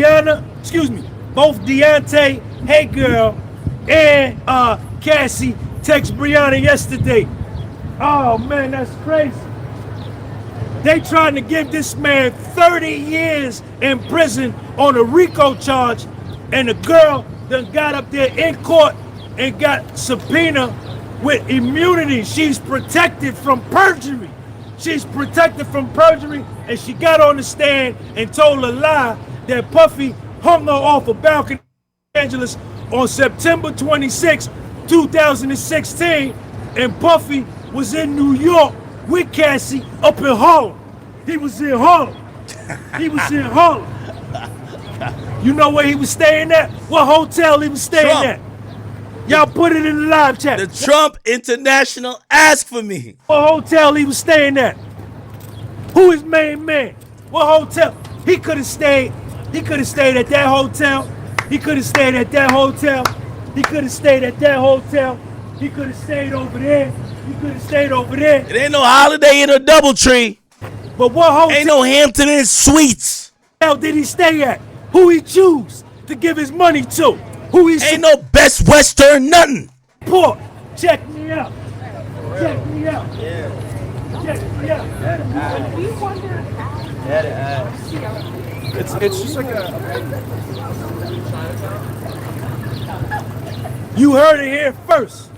both Deontay, hey girl, and Cassie text Brianna yesterday. Oh man, that's crazy. They trying to give this man 30 years in prison on a RICO charge, and the girl done got up there in court and got subpoena with immunity. She's protected from perjury. She's protected from perjury, and she got on the stand and told a lie that Puffy hung her off a balcony in Los Angeles on September 26, 2016, and Puffy was in New York with Cassie up in Harlem. He was in Harlem. He was in Harlem. You know where he was staying at? What hotel he was staying at? Y'all put it in the live chat. The Trump International asked for me. What hotel he was staying at? Who his main man? What hotel? He could have stayed. He could have stayed at that hotel. He could have stayed at that hotel. He could have stayed at that hotel. He could have stayed over there. He could have stayed over there. It ain't no Holiday Inn or Doubletree. But what hotel? Ain't no Hampton Inn Suites. How did he stay at? Who he choose to give his money to? Who he ain't no Best Western nothing. Port. Check me out. Check me out. Check me out. It's just like a. You heard it here first.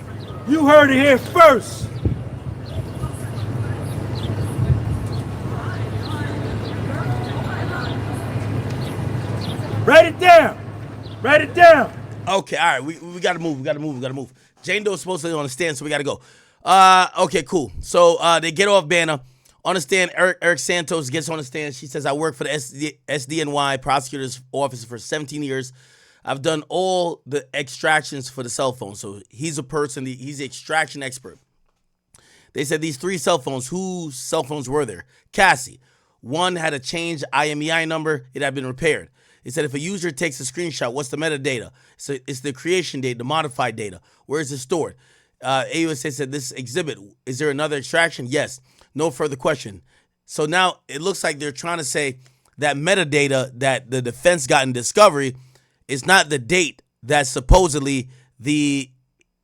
You heard it here first. Write it down. Write it down. Okay, all right. We gotta move. We gotta move. Jane Doe's supposed to be on the stand, so we gotta go. Okay, cool. So they get off Banner. On the stand, Eric Santos gets on the stand. She says, I work for the SDNY prosecutor's office for 17 years. I've done all the extractions for the cell phone. So he's a person, he's the extraction expert. They said these 3 cell phones, whose cell phones were there? Cassie. One had a changed IMEI number. It had been repaired. He said if a user takes a screenshot, what's the metadata? So it's the creation data, the modified data. Where is it stored? AUSA said this exhibit, is there another extraction? Yes. No further question. So now it looks like they're trying to say that metadata that the defense got in discovery is not the date that supposedly the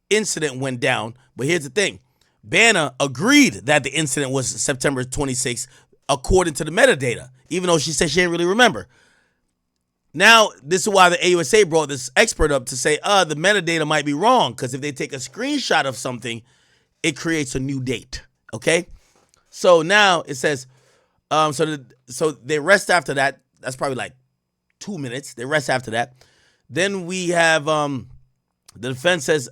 incident went down. But here's the thing. Banner agreed that the incident was September 26th according to the metadata, even though she said she didn't really remember. Now, this is why the AUSA brought this expert up to say, the metadata might be wrong, because if they take a screenshot of something, it creates a new date, okay? So now it says, so they rest after that. That's probably like 2 minutes. They rest after that. Then we have the defense says,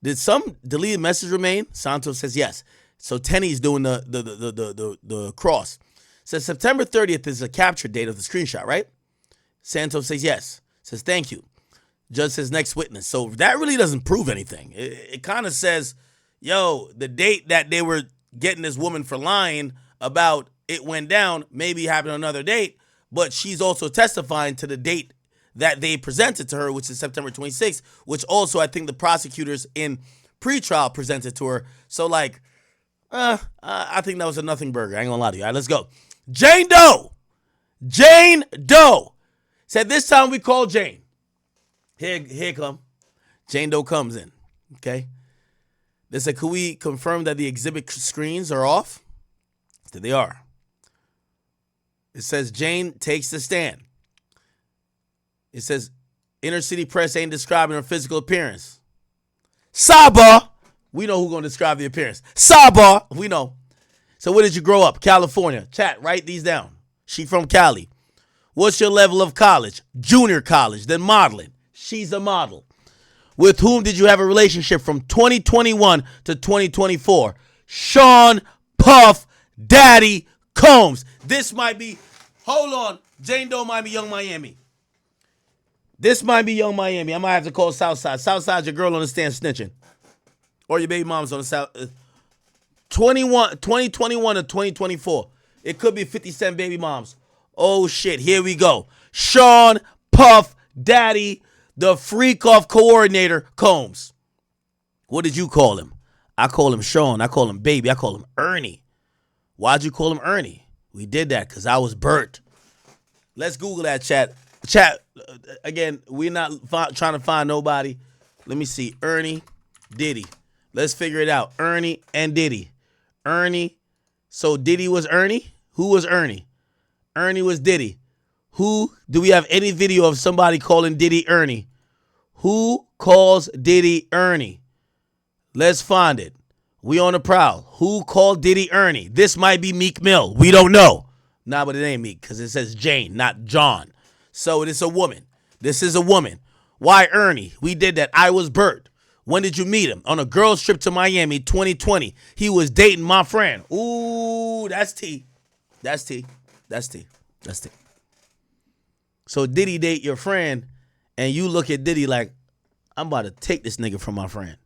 did some deleted message remain? Santos says yes. So Tenny's doing the cross. Says September 30th is a capture date of the screenshot, right? Santos says yes. Says thank you. Judge says next witness. So that really doesn't prove anything. It kind of says, yo, the date that they were getting this woman for lying about it went down maybe happened on another date, but she's also testifying to the date that they presented to her, which is September 26th, which also I think the prosecutors in pretrial presented to her. So like, I think that was a nothing burger. I ain't gonna lie to you. All right, let's go. Jane Doe said this time we call Jane. Here come. Jane Doe comes in, okay? They said, could we confirm that the exhibit screens are off? That they are. It says Jane takes the stand. It says inner city press ain't describing her physical appearance. Saba, we know who's going to describe the appearance. Saba, we know. So where did you grow up? California. Chat, write these down. She from Cali. What's your level of college? Junior college, then modeling. She's a model. With whom did you have a relationship from 2021 to 2024? Sean Puff Daddy Combs. This might be, hold on, Jane Doe might be Young Miami. This might be Young Miami. I might have to call Southside. Southside's your girl on the stand snitching. Or your baby mom's on the South. 2021 to 2024. It could be 50 Cent baby moms. Oh, shit. Here we go. Sean Puff Daddy, the freak-off coordinator, Combs. What did you call him? I call him Sean. I call him Baby. I call him Ernie. Why'd you call him Ernie? We did that because I was burnt. Let's Google that, chat. chat, again, we're not trying to find nobody. Let me see. Ernie, Diddy. Let's figure it out. Ernie and Diddy. Ernie. So Diddy was Ernie? Who was Ernie? Ernie was Diddy. Who, do we have any video of somebody calling Diddy Ernie? Who calls Diddy Ernie? Let's find it. We on the prowl. Who called Diddy Ernie? This might be Meek Mill. We don't know. Nah, but it ain't Meek because it says Jane, not John. So it is a woman. This is a woman. Why Ernie? We did that. I was Bert. When did you meet him? On a girl's trip to Miami, 2020. He was dating my friend. Ooh, that's T. That's T. That's T. That's T. So Diddy date your friend, and you look at Diddy like, I'm about to take this nigga from my friend.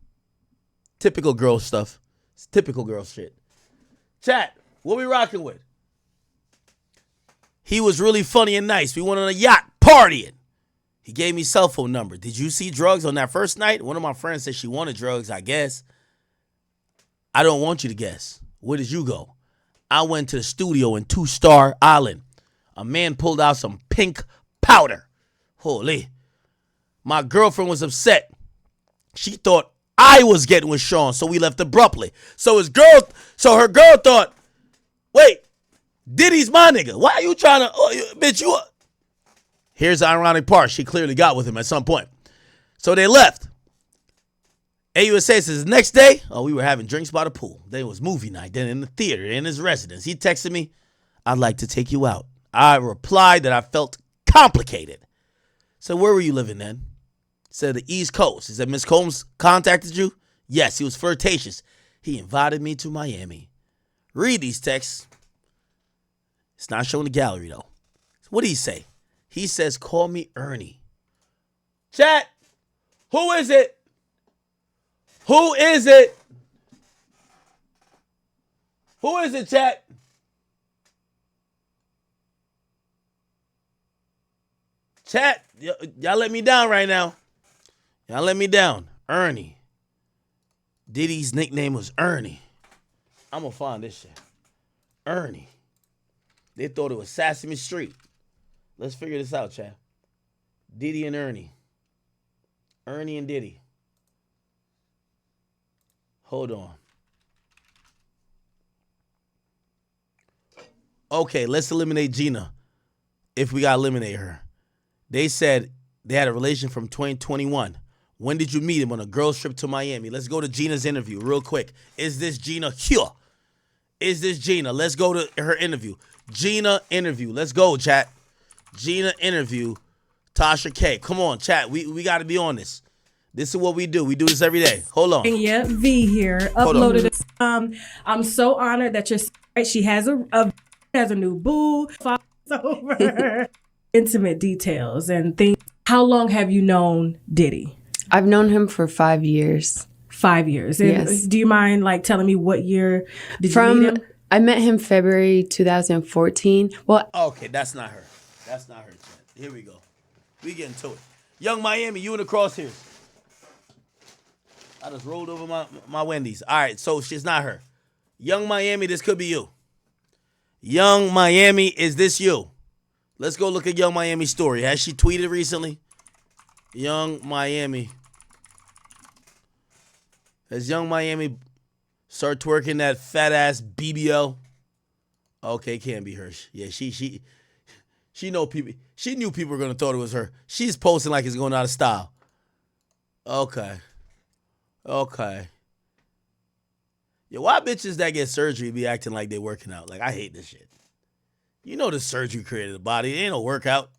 Typical girl stuff. It's typical girl shit. Chat, what we rocking with? He was really funny and nice. We went on a yacht partying. He gave me cell phone number. Did you see drugs on that first night? One of my friends said she wanted drugs, I guess. I don't want you to guess. Where did you go? I went to the studio in 2-Star Island. A man pulled out some pink powder. Holy. My girlfriend was upset. She thought I was getting with Sean, so we left abruptly. So her girl thought, wait, Diddy's my nigga. Why are you trying to, bitch, you. Here's the ironic part. She clearly got with him at some point. So they left. AUSA says the next day, we were having drinks by the pool. Then it was movie night. Then in the theater, in his residence. He texted me, I'd like to take you out. I replied that I felt complicated. So where were you living then? He said the East Coast. He said Miss Combs contacted you? Yes, he was flirtatious. He invited me to Miami. Read these texts. It's not showing the gallery though. What did he say? He says, call me Ernie. Chat, who is it? Who is it? Who is it, chat? Chat, y'all let me down right now. Y'all let me down. Ernie. Diddy's nickname was Ernie. I'm going to find this shit. Ernie. They thought it was Sesame Street. Let's figure this out, chat. Diddy and Ernie. Ernie and Diddy. Hold on. Okay, let's eliminate Gina. If we got to eliminate her. They said they had a relation from 2021. When did you meet him? On a girl's trip to Miami. Let's go to Gina's interview real quick. Is this Gina here? Is this Gina? Let's go to her interview. Gina interview. Let's go, chat. Gina interview. Tasha K. Come on, chat. We got to be on this. This is what we do. We do this every day. Hold on. Yeah, V here. Uploaded it. I'm so honored that she has a new boo. Over intimate details and things. How long have you known Diddy? I've known him for 5 years. 5 years. Yes. Do you mind telling me what year did you meet him? I met him February 2014. Well, okay, that's not her. That's not her. Chat. Here we go. We getting to it. Young Miami, you in the crosshairs. I just rolled over my Wendy's. All right, so she's not her. Young Miami, this could be you. Young Miami, is this you? Let's go look at Young Miami's story. Has she tweeted recently? Young Miami. Has Young Miami start twerking that fat ass BBL? Okay, can't be her. Yeah, she know people. She knew people were gonna thought it was her. She's posting like it's going out of style. Okay. Yeah, why bitches that get surgery be acting like they working out? Like, I hate this shit. You know the surgery created a body. It ain't no workout.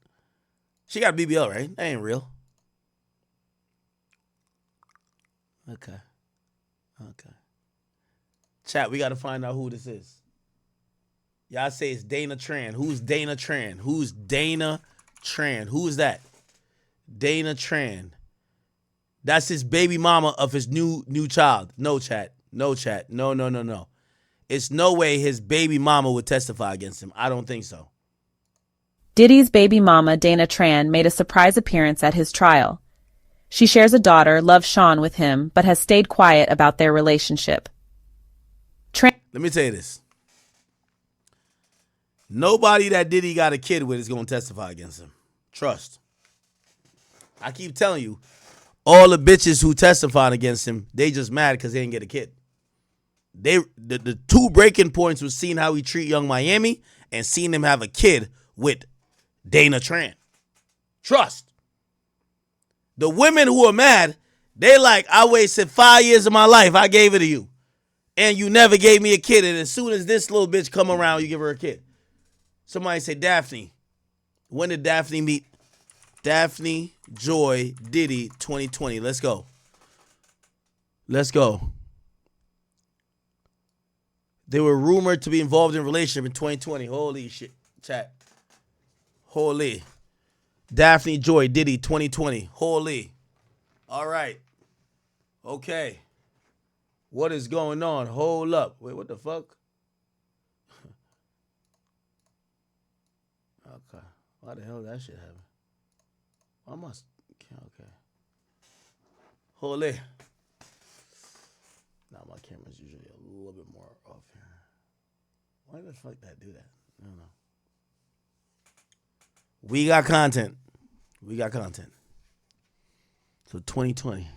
She got BBL, right? That ain't real. Okay. Chat, we got to find out who this is. Y'all say it's Dana Tran. Who's Dana Tran? Who's Dana Tran? Who is that? Dana Tran. That's his baby mama of his new child. No, chat. No. It's no way his baby mama would testify against him. I don't think so. Diddy's baby mama, Dana Tran, made a surprise appearance at his trial. She shares a daughter, Love Sean, with him, but has stayed quiet about their relationship. Let me tell you this. Nobody that Diddy got a kid with is going to testify against him. Trust. I keep telling you, all the bitches who testified against him, they just mad because they didn't get a kid. The two breaking points was seeing how he treat Young Miami and seeing him have a kid with Dana Tran. Trust. The women who are mad, they like, I wasted 5 years of my life. I gave it to you. And you never gave me a kid. And as soon as this little bitch come around, you give her a kid. Somebody say, Daphne. When did Daphne meet? Daphne, Joy, Diddy, 2020. Let's go. Let's go. They were rumored to be involved in a relationship in 2020. Holy shit, chat. Holy. Daphne, Joy, Diddy, 2020. Holy. All right. Okay. What is going on? Hold up. Wait, what the fuck? Okay. Why the hell did that shit happen? I must. Okay. Holy. Now my camera's usually a little bit more off here. Why the fuck that do that? I don't know. We got content. We got content. So 2020.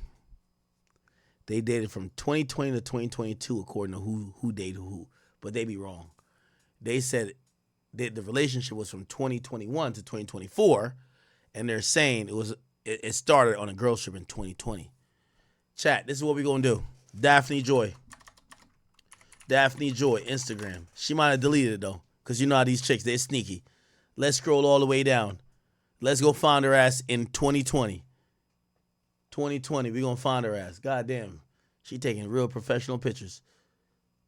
They dated from 2020 to 2022 according to who dated who. But they be wrong. They said that the relationship was from 2021 to 2024. And they're saying it started on a girls trip in 2020. Chat, this is what we're going to do. Daphne Joy. Daphne Joy, Instagram. She might have deleted it, though. Because you know how these chicks, they're sneaky. Let's scroll all the way down. Let's go find her ass in 2020. 2020, we're going to find her ass. God damn. She taking real professional pictures.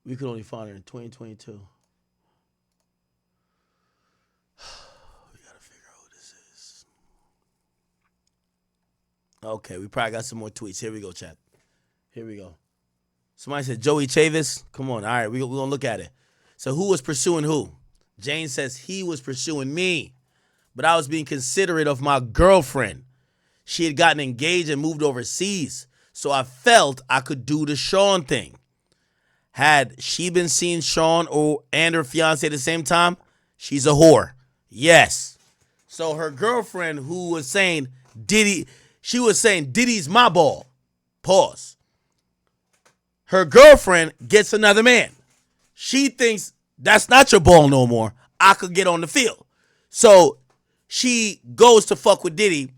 We could only find her in 2022. We got to figure out who this is. Okay, we probably got some more tweets. Here we go, chat. Here we go. Somebody said Joey Chavis. Come on. All right, we're going to look at it. So who was pursuing who? Jane says he was pursuing me, but I was being considerate of my girlfriend. She had gotten engaged and moved overseas, so I felt I could do the Sean thing. Had she been seeing Sean and her fiance at the same time? She's a whore. Yes. So her girlfriend who was saying Diddy, she was saying Diddy's my ball. Pause. Her girlfriend gets another man. She thinks that's not your ball no more. I could get on the field. So she goes to fuck with Diddy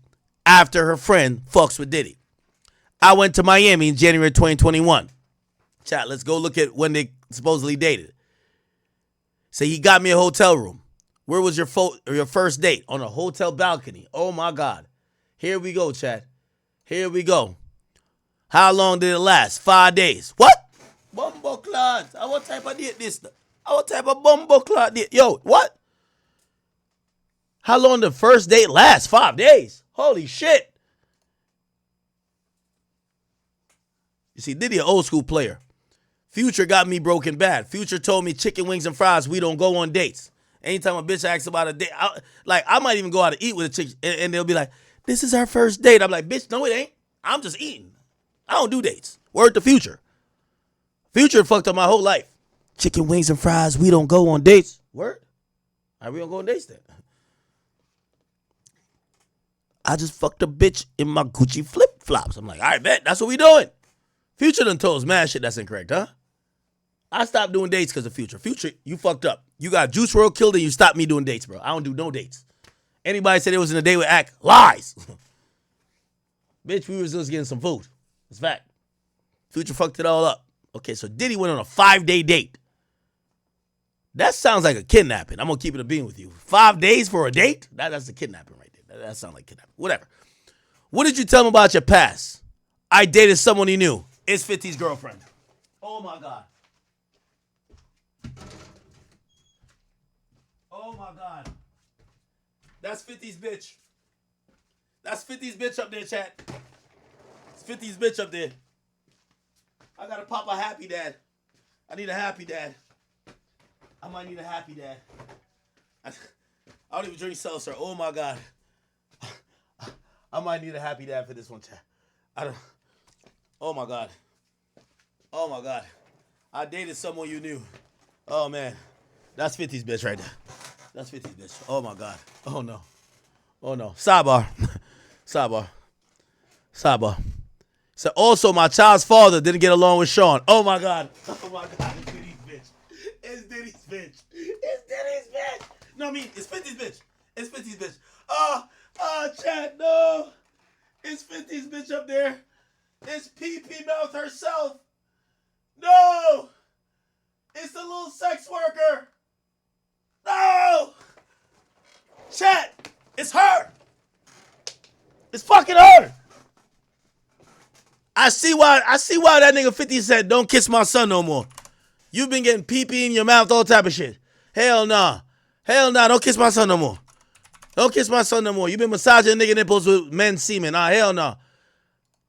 after her friend fucks with Diddy. I went to Miami in January 2021. Chat, let's go look at when they supposedly dated. Say he got me a hotel room. Where was your first date? On a hotel balcony. Oh my God. Here we go, chat. Here we go. How long did it last? 5 days. What? Bumbo clot. What type of date this? What type of bumbo clot date? Yo, what? How long did the first date last? 5 days. Holy shit. You see, Diddy an old school player. Future got me broken bad. Future told me chicken wings and fries, we don't go on dates. Anytime a bitch asks about a date, I might even go out to eat with a chick and they'll be like, this is our first date. I'm like, bitch, no, it ain't. I'm just eating. I don't do dates. Word to Future. Future fucked up my whole life. Chicken wings and fries, we don't go on dates. Word? All right, we don't go on dates then. I just fucked a bitch in my Gucci flip-flops. I'm like, all right, bet. That's what we doing. Future done told us mad shit that's incorrect, huh? I stopped doing dates because of Future. Future, you fucked up. You got Juice WRLD killed and you stopped me doing dates, bro. I don't do no dates. Anybody said it was in a date with Act, lies. Bitch, we was just getting some food. It's fact. Future fucked it all up. Okay, so Diddy went on a 5-day date. That sounds like a kidnapping. I'm going to keep it a bean with you. 5 days for a date? That's a kidnapping right there. That sounds like kidnapping. Whatever. What did you tell him about your past? I dated someone he knew. It's 50's girlfriend. Oh, my God. Oh, my God. That's 50's bitch. That's 50's bitch up there, chat. It's 50's bitch up there. I got to pop a happy dad. I need a happy dad. I might need a happy dad. I don't even drink seltzer. Oh, my God. I might need a happy dad for this one, chat. Oh, my God. Oh, my God. I dated someone you knew. Oh, man. That's 50's bitch right there. That's 50's bitch. Oh, my God. Oh, no. Oh no. Sidebar. Sidebar. So also my child's father didn't get along with Sean. Oh my God. Oh my God. It's Diddy's bitch. It's Diddy's bitch. It's Diddy's bitch. No, I mean, it's 50's bitch. It's 50's bitch. Chat, no. It's 50's bitch up there. It's PP Mouth herself. No. It's the little sex worker. No. Chat, it's her. It's fucking her. I see why that nigga 50 said, don't kiss my son no more. You've been getting pee-pee in your mouth, all type of shit. Hell nah. Don't kiss my son no more. Don't kiss my son no more. You've been massaging nigga nipples with men's semen. Hell nah.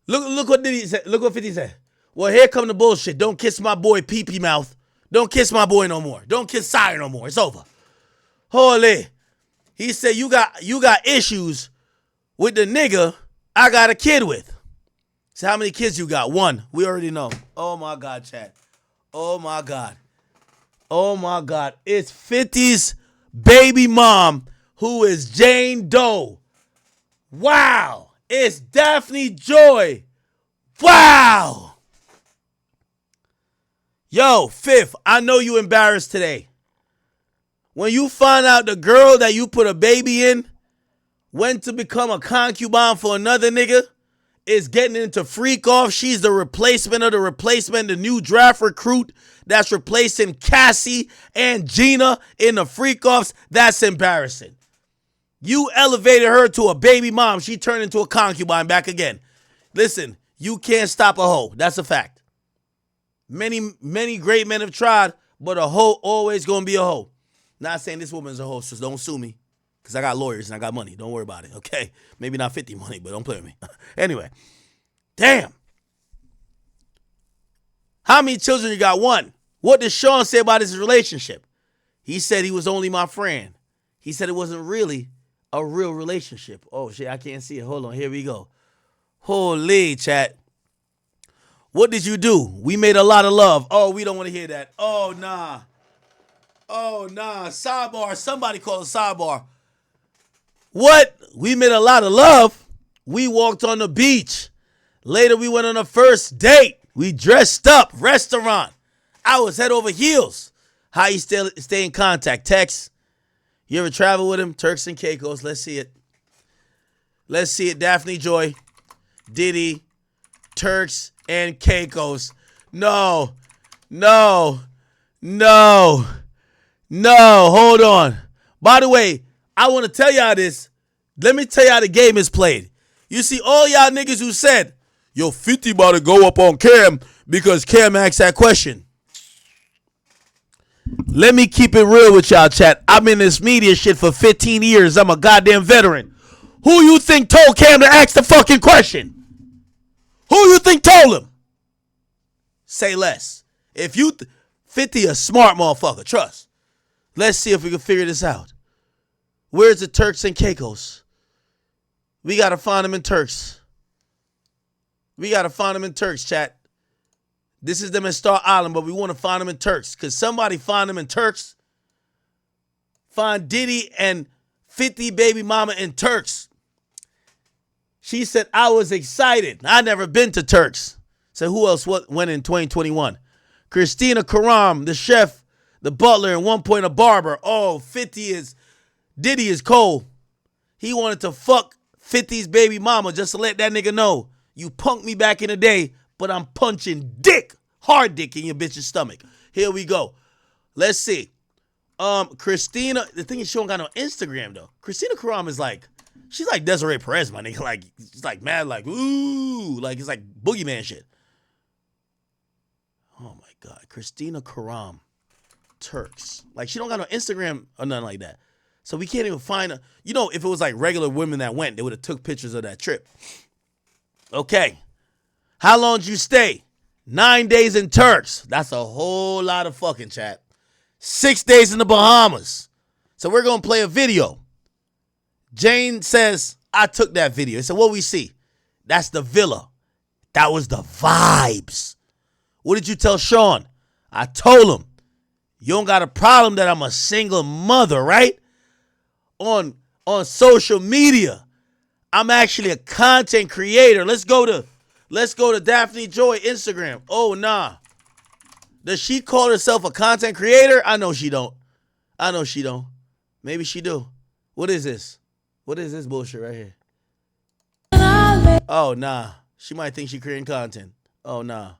Look what Diddy said. Look what 50 said. Well, here come the bullshit. Don't kiss my boy pee-pee mouth. Don't kiss my boy no more. Don't kiss Sire no more. It's over. Holy. He said, you got issues with the nigga I got a kid with. So how many kids you got? One. We already know. Oh my God, chat. Oh my God. Oh my God. It's 50's baby mom, who is Jane Doe. Wow. It's Daphne Joy. Wow. Yo, Fifth, I know you embarrassed today. When you find out the girl that you put a baby in went to become a concubine for another nigga, is getting into freak off. She's the replacement of the replacement, the new draft recruit that's replacing Cassie and Gina in the freak offs. That's embarrassing. You elevated her to a baby mom. She turned into a concubine back again. Listen, you can't stop a hoe. That's a fact. Many great men have tried, but a hoe always gonna be a hoe. Not saying this woman's a hoe, so don't sue me. Because I got lawyers and I got money. Don't worry about it, okay? Maybe not 50 money, but don't play with me. Anyway. Damn. How many children you got? One. What did Sean say about his relationship? He said he was only my friend. He said it wasn't really a real relationship. Oh, shit, I can't see it. Hold on, here we go. Holy, chat. What did you do? We made a lot of love. Oh, we don't want to hear that. Oh, nah. Oh, nah. Sidebar. Somebody call a sidebar. What? We made a lot of love. We walked on the beach. Later, we went on a first date. We dressed up. Restaurant. I was head over heels. How you stay in contact? Text. You ever travel with him? Turks and Caicos. Let's see it. Let's see it. Daphne Joy. Diddy. Turks and Caicos. No. Hold on. By the way, I want to tell y'all this. Let me tell y'all how the game is played. You see, all y'all niggas who said, yo, 50 about to go up on Cam because Cam asked that question. Let me keep it real with y'all, chat. I'm in this media shit for 15 years. I'm a goddamn veteran. Who you think told Cam to ask the fucking question? Who you think told him? Say less. If you 50 a smart motherfucker, trust. Let's see if we can figure this out. Where's the Turks and Caicos? We got to find them in Turks. Chat. This is them in Star Island, but we want to find them in Turks. Because somebody find them in Turks. Find Diddy and 50 baby mama in Turks. She said, I was excited. I never been to Turks. So who else went in 2021? Christina Karam, the chef, the butler, and 1 point a barber. Oh, Diddy is cold. He wanted to fuck 50's baby mama just to let that nigga know. You punked me back in the day, but I'm punching hard dick in your bitch's stomach. Here we go. Let's see. Christina, the thing is she don't got no Instagram though. Christina Karam is like, she's like Desiree Perez, my nigga. Like, she's like mad, like, ooh, like it's like boogeyman shit. Oh my God. Christina Karam. Turks. Like, she don't got no Instagram or nothing like that. So we can't even find her. You know, if it was like regular women that went, they would have took pictures of that trip. Okay. How long did you stay? 9 days in Turks. That's a whole lot of fucking, chat. 6 days in the Bahamas. So we're going to play a video. Jane says, I took that video. So what we see? That's the villa. That was the vibes. What did you tell Sean? I told him, you don't got a problem that I'm a single mother, right? On on social media. I'm actually a content creator. Let's go to Daphne Joy Instagram. Oh nah. Does she call herself a content creator? I know she don't. Maybe she do. What is this? What is this bullshit right here? Oh nah. She might think she creating content. Oh nah.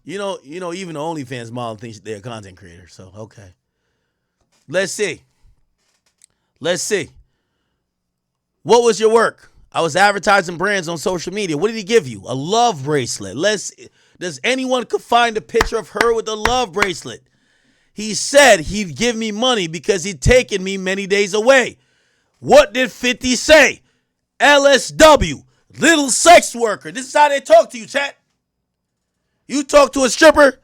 You know, even the OnlyFans model thinks they're a content creator. So okay. Let's see. What was your work? I was advertising brands on social media. What did he give you? A love bracelet. Does anyone could find a picture of her with a love bracelet? He said he'd give me money because he'd taken me many days away. What did 50 say? LSW, little sex worker. This is how they talk to you, chat. You talk to a stripper,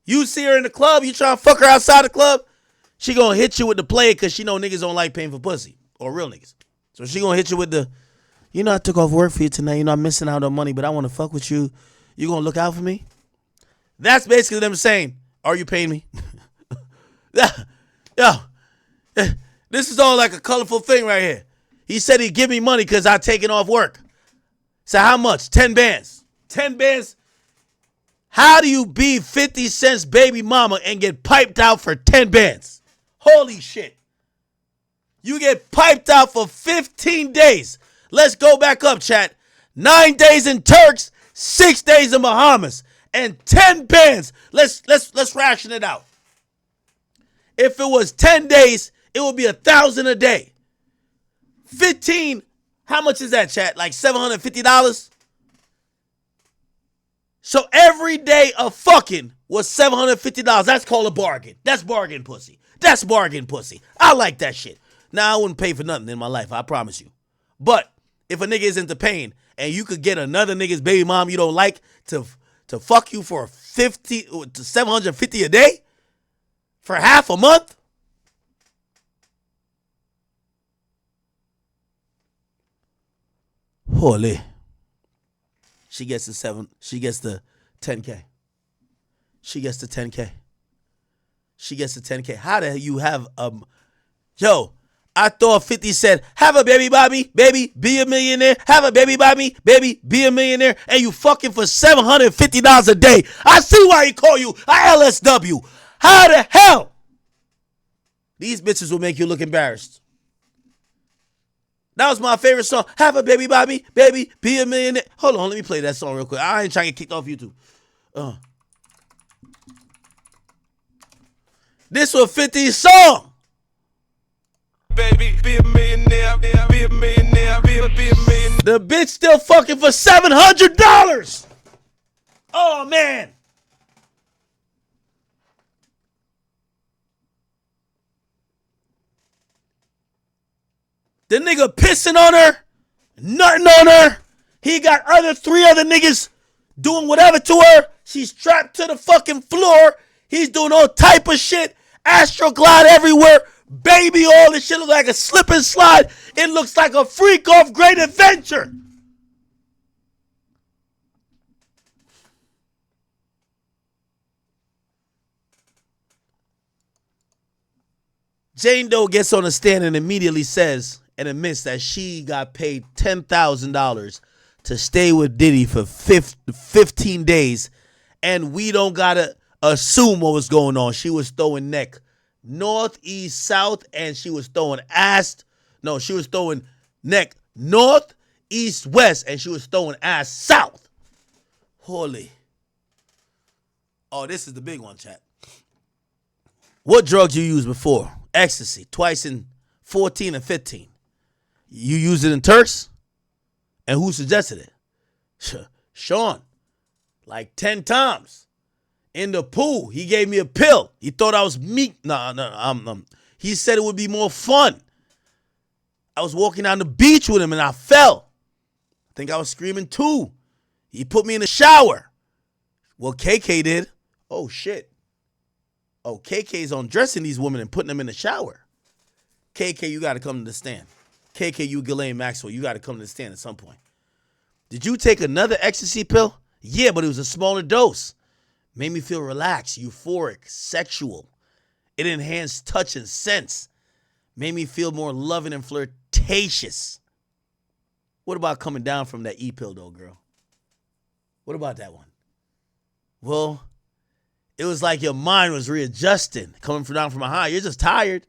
you see her in the club, you try to fuck her outside the club, she gonna hit you with the play because she know niggas don't like paying for pussy, or real niggas. So she gonna hit you with the, I took off work for you tonight, I'm missing out on money, but I want to fuck with you. You gonna look out for me? That's basically them saying, are you paying me? Yo, this is all like a colorful thing right here. He said he'd give me money because I'd taken off work. So how much? 10 bands. 10 bands? How do you be 50 Cent's baby mama and get piped out for 10 bands? Holy shit. You get piped out for 15 days. Let's go back up, chat. 9 days in Turks, 6 days in Bahamas, and 10 bands. Let's ration it out. If it was 10 days, it would be $1,000 a day. 15, how much is that, chat? Like $750? So every day of fucking was $750. That's called a bargain. That's bargain pussy. I like that shit. Now, I wouldn't pay for nothing in my life, I promise you. But if a nigga is into pain and you could get another nigga's baby mom you don't like to fuck you for $750 a day for half a month? Holy. She gets the 10K. She gets the 10K. How the hell you have yo, I thought 50 said, have a baby by me, baby, be a millionaire. Have a baby by me, baby, be a millionaire. And you fucking for $750 a day. I see why he call you a LSW. How the hell? These bitches will make you look embarrassed. That was my favorite song. Have a baby by me, baby, be a millionaire. Hold on, let me play that song real quick. I ain't trying to get kicked off YouTube. This was 50's song. Baby, be a millionaire, be a millionaire, be a millionaire. The bitch still fucking for $700. Oh, man. The nigga pissing on her, nutting on her. He got 3 other niggas doing whatever to her. She's strapped to the fucking floor. He's doing all type of shit. Astroglide everywhere. Baby, all this shit look like a slip and slide. It looks like a freak off great adventure. Jane Doe gets on the stand and immediately says and admits that she got paid $10,000 to stay with Diddy for 15 days, and we don't gotta assume what was going on. She was throwing neck north, east, south, and she was throwing ass. No, she was throwing neck north, east, west, and she was throwing ass south. Holy. Oh, this is the big one, chat. What drugs you used before? Ecstasy, twice in 14 and 15. You used it in Turks? And who suggested it? Sean. Like 10 times. In the pool, he gave me a pill. He thought I was meek. He said it would be more fun. I was walking down the beach with him and I fell. I think I was screaming too. He put me in the shower. Well, KK did. Oh, shit. Oh, KK's undressing these women and putting them in the shower. KK, you got to come to the stand. KK, you Ghislaine Maxwell, you got to come to the stand at some point. Did you take another ecstasy pill? Yeah, but it was a smaller dose. Made me feel relaxed, euphoric, sexual. It enhanced touch and sense. Made me feel more loving and flirtatious. What about coming down from that E-pill, though, girl? What about that one? Well, it was like your mind was readjusting, coming down from a high. You're just tired.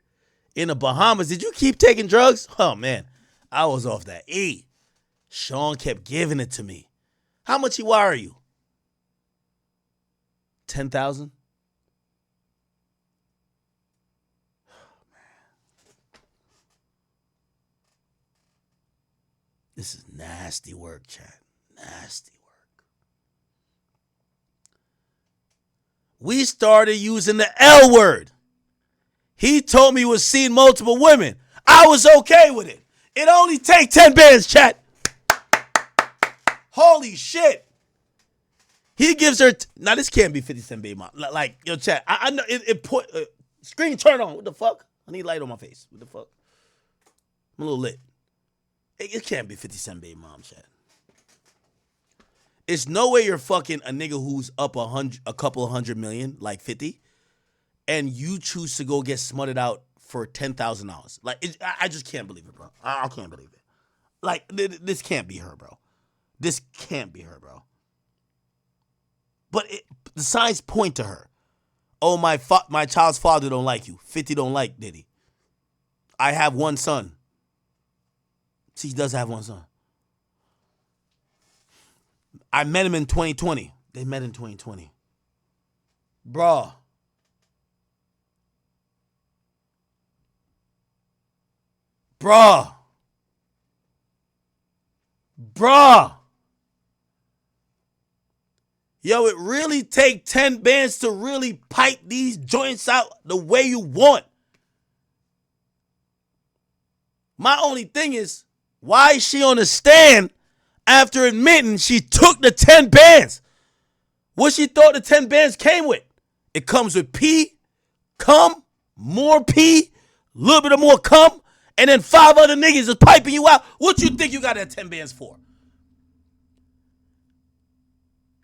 In the Bahamas, did you keep taking drugs? Oh, man, I was off that E. Sean kept giving it to me. How much he wire you? 10,000? This is nasty work, chat. Nasty work. We started using the L word. He told me he was seeing multiple women. I was okay with it. It only take 10 bands, chat. Holy shit. He gives her... now, this can't be 50 Cent baby mom. Like, yo, chat, I know it put... screen turn on. What the fuck? I need light on my face. What the fuck? I'm a little lit. It can't be 50 Cent baby mom, chat. It's no way you're fucking a nigga who's up a couple of $100 million, like 50, and you choose to go get smutted out for $10,000. Like, I just can't believe it, bro. I can't believe it. Like, this can't be her, bro. This can't be her, bro. But the signs point to her. Oh, my child's father don't like you. 50 don't like Diddy. I have one son. See, he does have one son. I met him in 2020. They met in 2020. Bruh. Bruh. Bruh. Yo, it really take 10 bands to really pipe these joints out the way you want. My only thing is, why is she on the stand after admitting she took the 10 bands? What she thought the 10 bands came with? It comes with pee, cum, more pee, a little bit of more cum, and then 5 other niggas is piping you out. What you think you got that 10 bands for?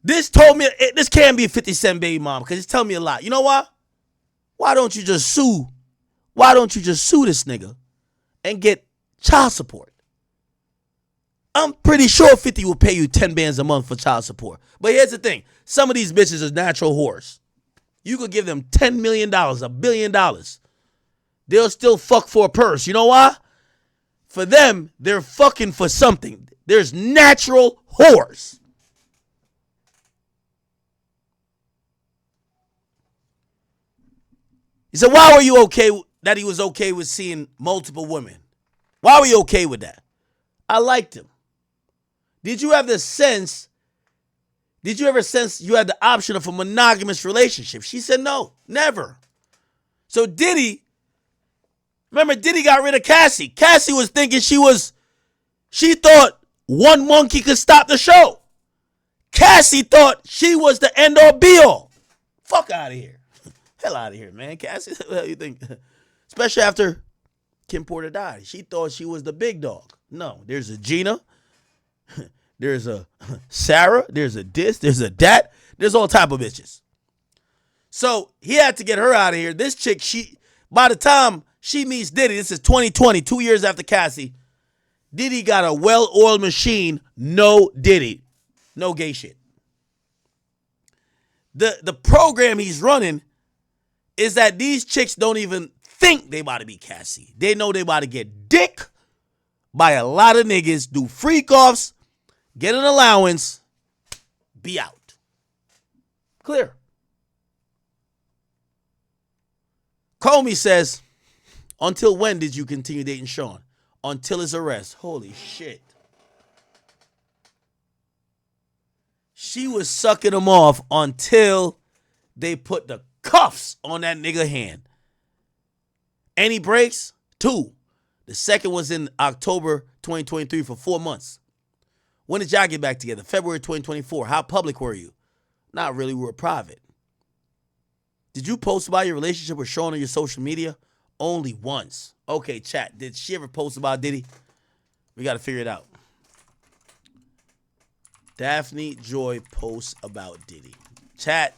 This told me, this can't be a 50 Cent baby mom because it's telling me a lot. You know why? Why don't you just sue? Why don't you just sue this nigga and get child support? I'm pretty sure 50 will pay you 10 bands a month for child support. But here's the thing. Some of these bitches are natural whores. You could give them $10 million, $1 billion. They'll still fuck for a purse. You know why? For them, they're fucking for something. There's natural whores. He said, why were you okay that he was okay with seeing multiple women? Why were you okay with that? I liked him. Did you ever sense you had the option of a monogamous relationship? She said no, never. So Diddy, remember Diddy got rid of Cassie. Cassie was thinking she thought one monkey could stop the show. Cassie thought she was the end all be all. Fuck out of here. Hell out of here, man. Cassie, what the hell you think? Especially after Kim Porter died. She thought she was the big dog. No, there's a Gina. There's a Sarah. There's a this. There's a that. There's all type of bitches. So he had to get her out of here. This chick, by the time she meets Diddy, this is 2020, 2 years after Cassie, Diddy got a well-oiled machine. No Diddy. No gay shit. The program he's running is that these chicks don't even think they about to be Cassie. They know they about to get dick by a lot of niggas, do freak-offs, get an allowance, be out. Clear. Comey says, until when did you continue dating Sean? Until his arrest. Holy shit. She was sucking him off until they put the cuffs on that nigga hand. Any breaks? 2. The second was in October 2023 for 4 months. When did y'all get back together? February 2024. How public were you? Not really, we were private. Did you post about your relationship with Sean on your social media? Only once. Okay, chat. Did she ever post about Diddy? We got to figure it out. Daphne Joy posts about Diddy. Chat.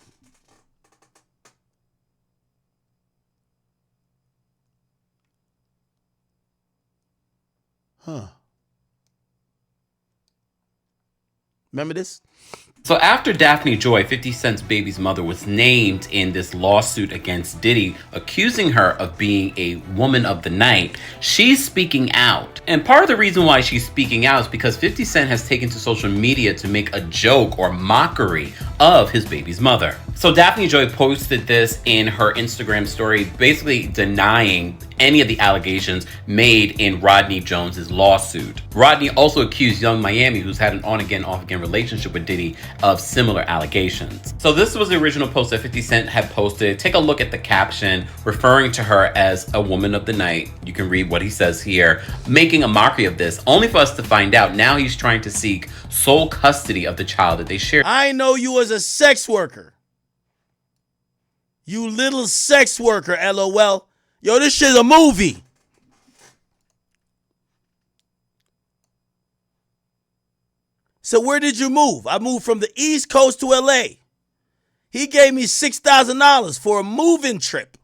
Remember this? So after Daphne Joy, 50 Cent's baby's mother, was named in this lawsuit against Diddy, accusing her of being a woman of the night, she's speaking out. And part of the reason why she's speaking out is because 50 Cent has taken to social media to make a joke or mockery of his baby's mother. So Daphne Joy posted this in her Instagram story, basically denying any of the allegations made in Rodney Jones's lawsuit. Rodney also accused Young Miami, who's had an on-again, off-again relationship with Diddy, of similar allegations. So this was the original post that 50 Cent had posted. Take a look at the caption, referring to her as a woman of the night. You can read what he says here, making a mockery of this, only for us to find out now he's trying to seek sole custody of the child that they share. I know you as a sex worker. You little sex worker, LOL. Yo, this shit's a movie. So where did you move? I moved from the East Coast to LA. He gave me $6,000 for a moving trip.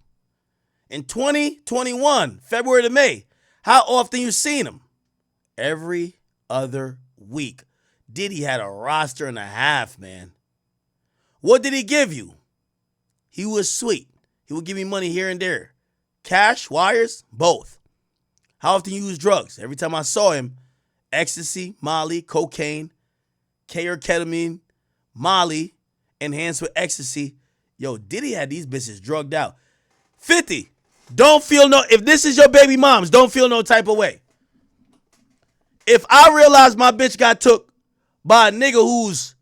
In 2021, February to May. How often you seen him? Every other week. Diddy had a roster and a half, man. What did he give you? He was sweet. He would give me money here and there. Cash, wires, both. How often you use drugs? Every time I saw him, ecstasy, Molly, cocaine, K or ketamine, Molly, enhanced with ecstasy. Yo, Diddy had these bitches drugged out. 50, don't feel no, if this is your baby mom's, don't feel no type of way. If I realize my bitch got took by a nigga who's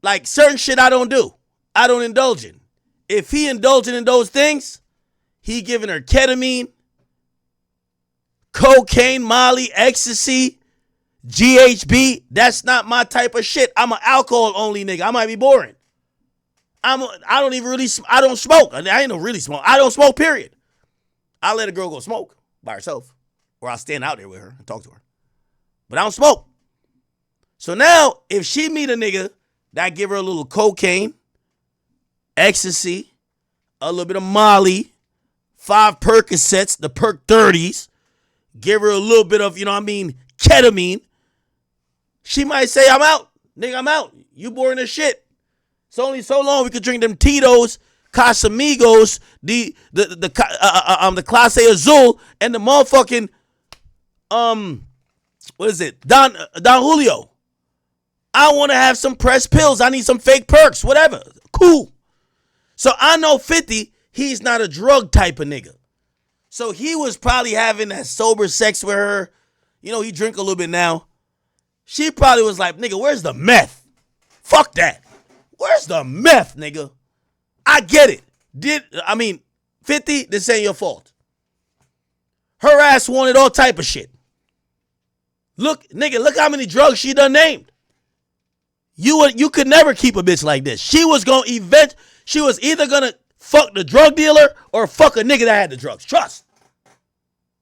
like certain shit I don't do, I don't indulge in. If he indulging in those things, he giving her ketamine, cocaine, Molly, ecstasy, GHB. That's not my type of shit. I'm an alcohol only nigga. I might be boring. I don't smoke. I ain't no really smoke. I don't smoke, period. I let a girl go smoke by herself, or I'll stand out there with her and talk to her. But I don't smoke. So now, if she meet a nigga that give her a little cocaine, ecstasy, a little bit of Molly, 5 Percocets, the Perc 30s, give her a little bit of, ketamine, she might say, I'm out. Nigga, I'm out. You boring as shit. It's only so long we could drink them Tito's, Casamigos, the Clase Azul, and the motherfucking, what is it? Don Julio. I want to have some pressed pills. I need some fake perks, whatever. Cool. So I know 50, he's not a drug type of nigga. So he was probably having that sober sex with her. He drink a little bit now. She probably was like, nigga, where's the meth? Fuck that. Where's the meth, nigga? I get it. 50, this ain't your fault. Her ass wanted all type of shit. Look how many drugs she done named. You could never keep a bitch like this. She was either gonna fuck the drug dealer or fuck a nigga that had the drugs. Trust.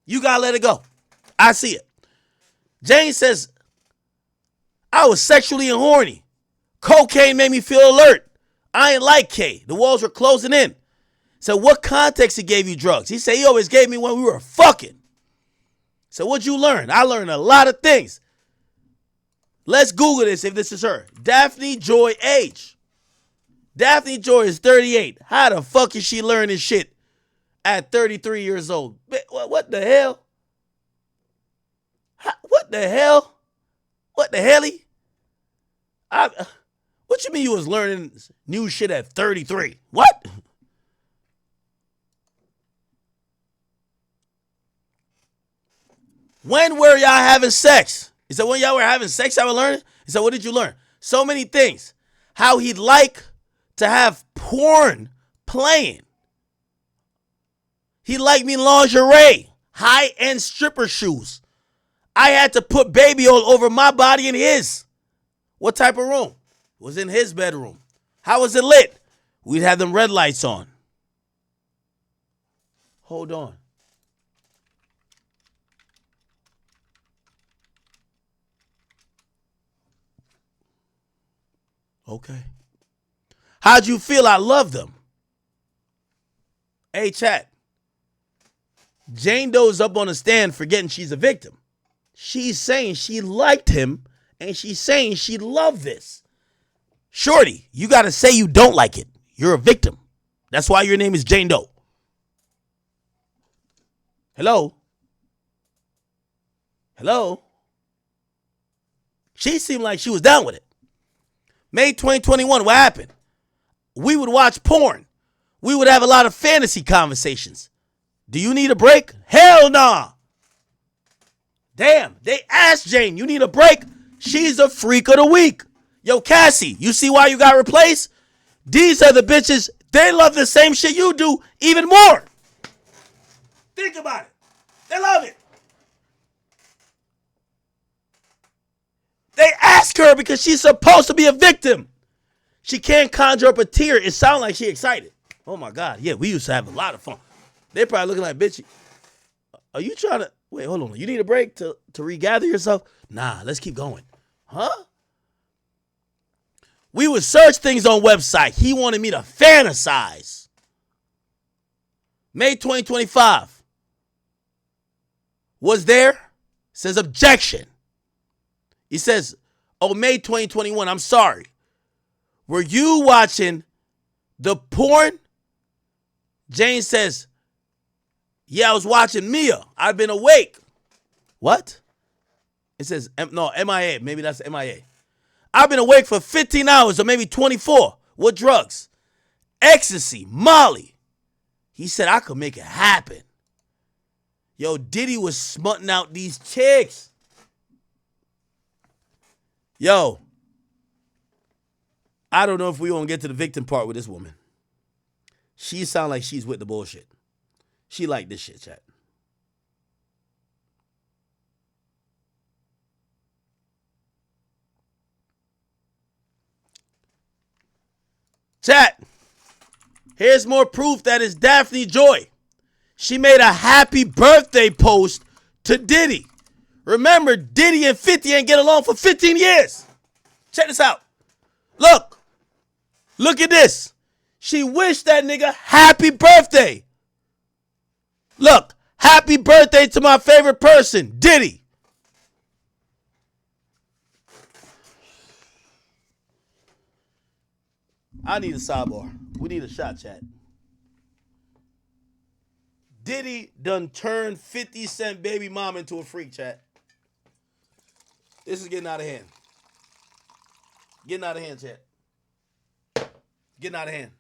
You gotta let it go. I see it. Jane says, I was sexually and horny. Cocaine made me feel alert. I ain't like K. The walls were closing in. So what context he gave you drugs? He said he always gave me when we were fucking. So what'd you learn? I learned a lot of things. Let's Google this if this is her. Daphne Joy age. Daphne Joy is 38. How the fuck is she learning shit at 33 years old? What the hell? What the hell? What the helly? What you mean you was learning new shit at 33? What? When were y'all having sex? He said, when y'all were having sex, y'all were learning? He said, what did you learn? So many things. How he'd like to have porn playing. He liked me lingerie, high-end stripper shoes. I had to put baby oil over my body and his. What type of room? It was in his bedroom. How was it lit? We'd have them red lights on. Hold on. Okay. How'd you feel? I love them. Hey, chat. Jane Doe's up on the stand forgetting she's a victim. She's saying she liked him, and she's saying she loved this. Shorty, you got to say you don't like it. You're a victim. That's why your name is Jane Doe. Hello? Hello? She seemed like she was down with it. May 2021, what happened? We would watch porn. We would have a lot of fantasy conversations. Do you need a break? Hell nah. Damn, they asked Jane, you need a break? She's a freak of the week. Yo, Cassie, you see why you got replaced? These are the bitches, they love the same shit you do even more. Think about it. They love it. They ask her because she's supposed to be a victim. She can't conjure up a tear. It sounds like she excited. Oh my God. Yeah, we used to have a lot of fun. They probably looking like, bitch, are you trying to, wait, hold on. You need a break to regather yourself? Nah, let's keep going. Huh? We would search things on website. He wanted me to fantasize. May 2025. Was there? Says objection. He says, oh, May 2021, I'm sorry. Were you watching the porn? Jane says, yeah, I was watching Mia. I've been awake. What? It says, no, MIA. Maybe that's MIA. I've been awake for 15 hours or maybe 24. What drugs? Ecstasy, Molly. He said I could make it happen. Yo, Diddy was smutting out these chicks. Yo, I don't know if we gonna get to the victim part with this woman. She sound like she's with the bullshit. She like this shit, chat. Chat, here's more proof that it's Daphne Joy. She made a happy birthday post to Diddy. Remember, Diddy and 50 ain't get along for 15 years. Check this out. Look. Look at this. She wished that nigga happy birthday. Look, happy birthday to my favorite person, Diddy. I need a sidebar. We need a shot, chat. Diddy done turned 50 Cent baby mom into a freak, chat. This is getting out of hand. Getting out of hand, chat. Getting out of hand.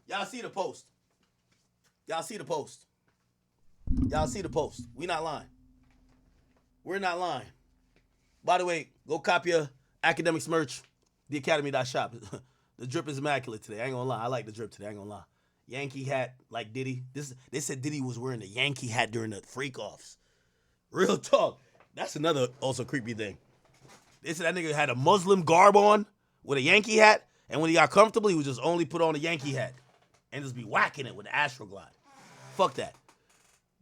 Y'all see the post. Y'all see the post. Y'all see the post. We not lying. We're not lying. By the way, go copy your Akademiks merch, theacademy.shop. The drip is immaculate today. I ain't gonna lie. I like the drip today. I ain't gonna lie. Yankee hat like Diddy. They said Diddy was wearing the Yankee hat during the freakoffs. Real talk. That's another also creepy thing. They said that nigga had a Muslim garb on with a Yankee hat, and when he got comfortable, he would just only put on a Yankee hat and just be whacking it with the Astroglide. Fuck that.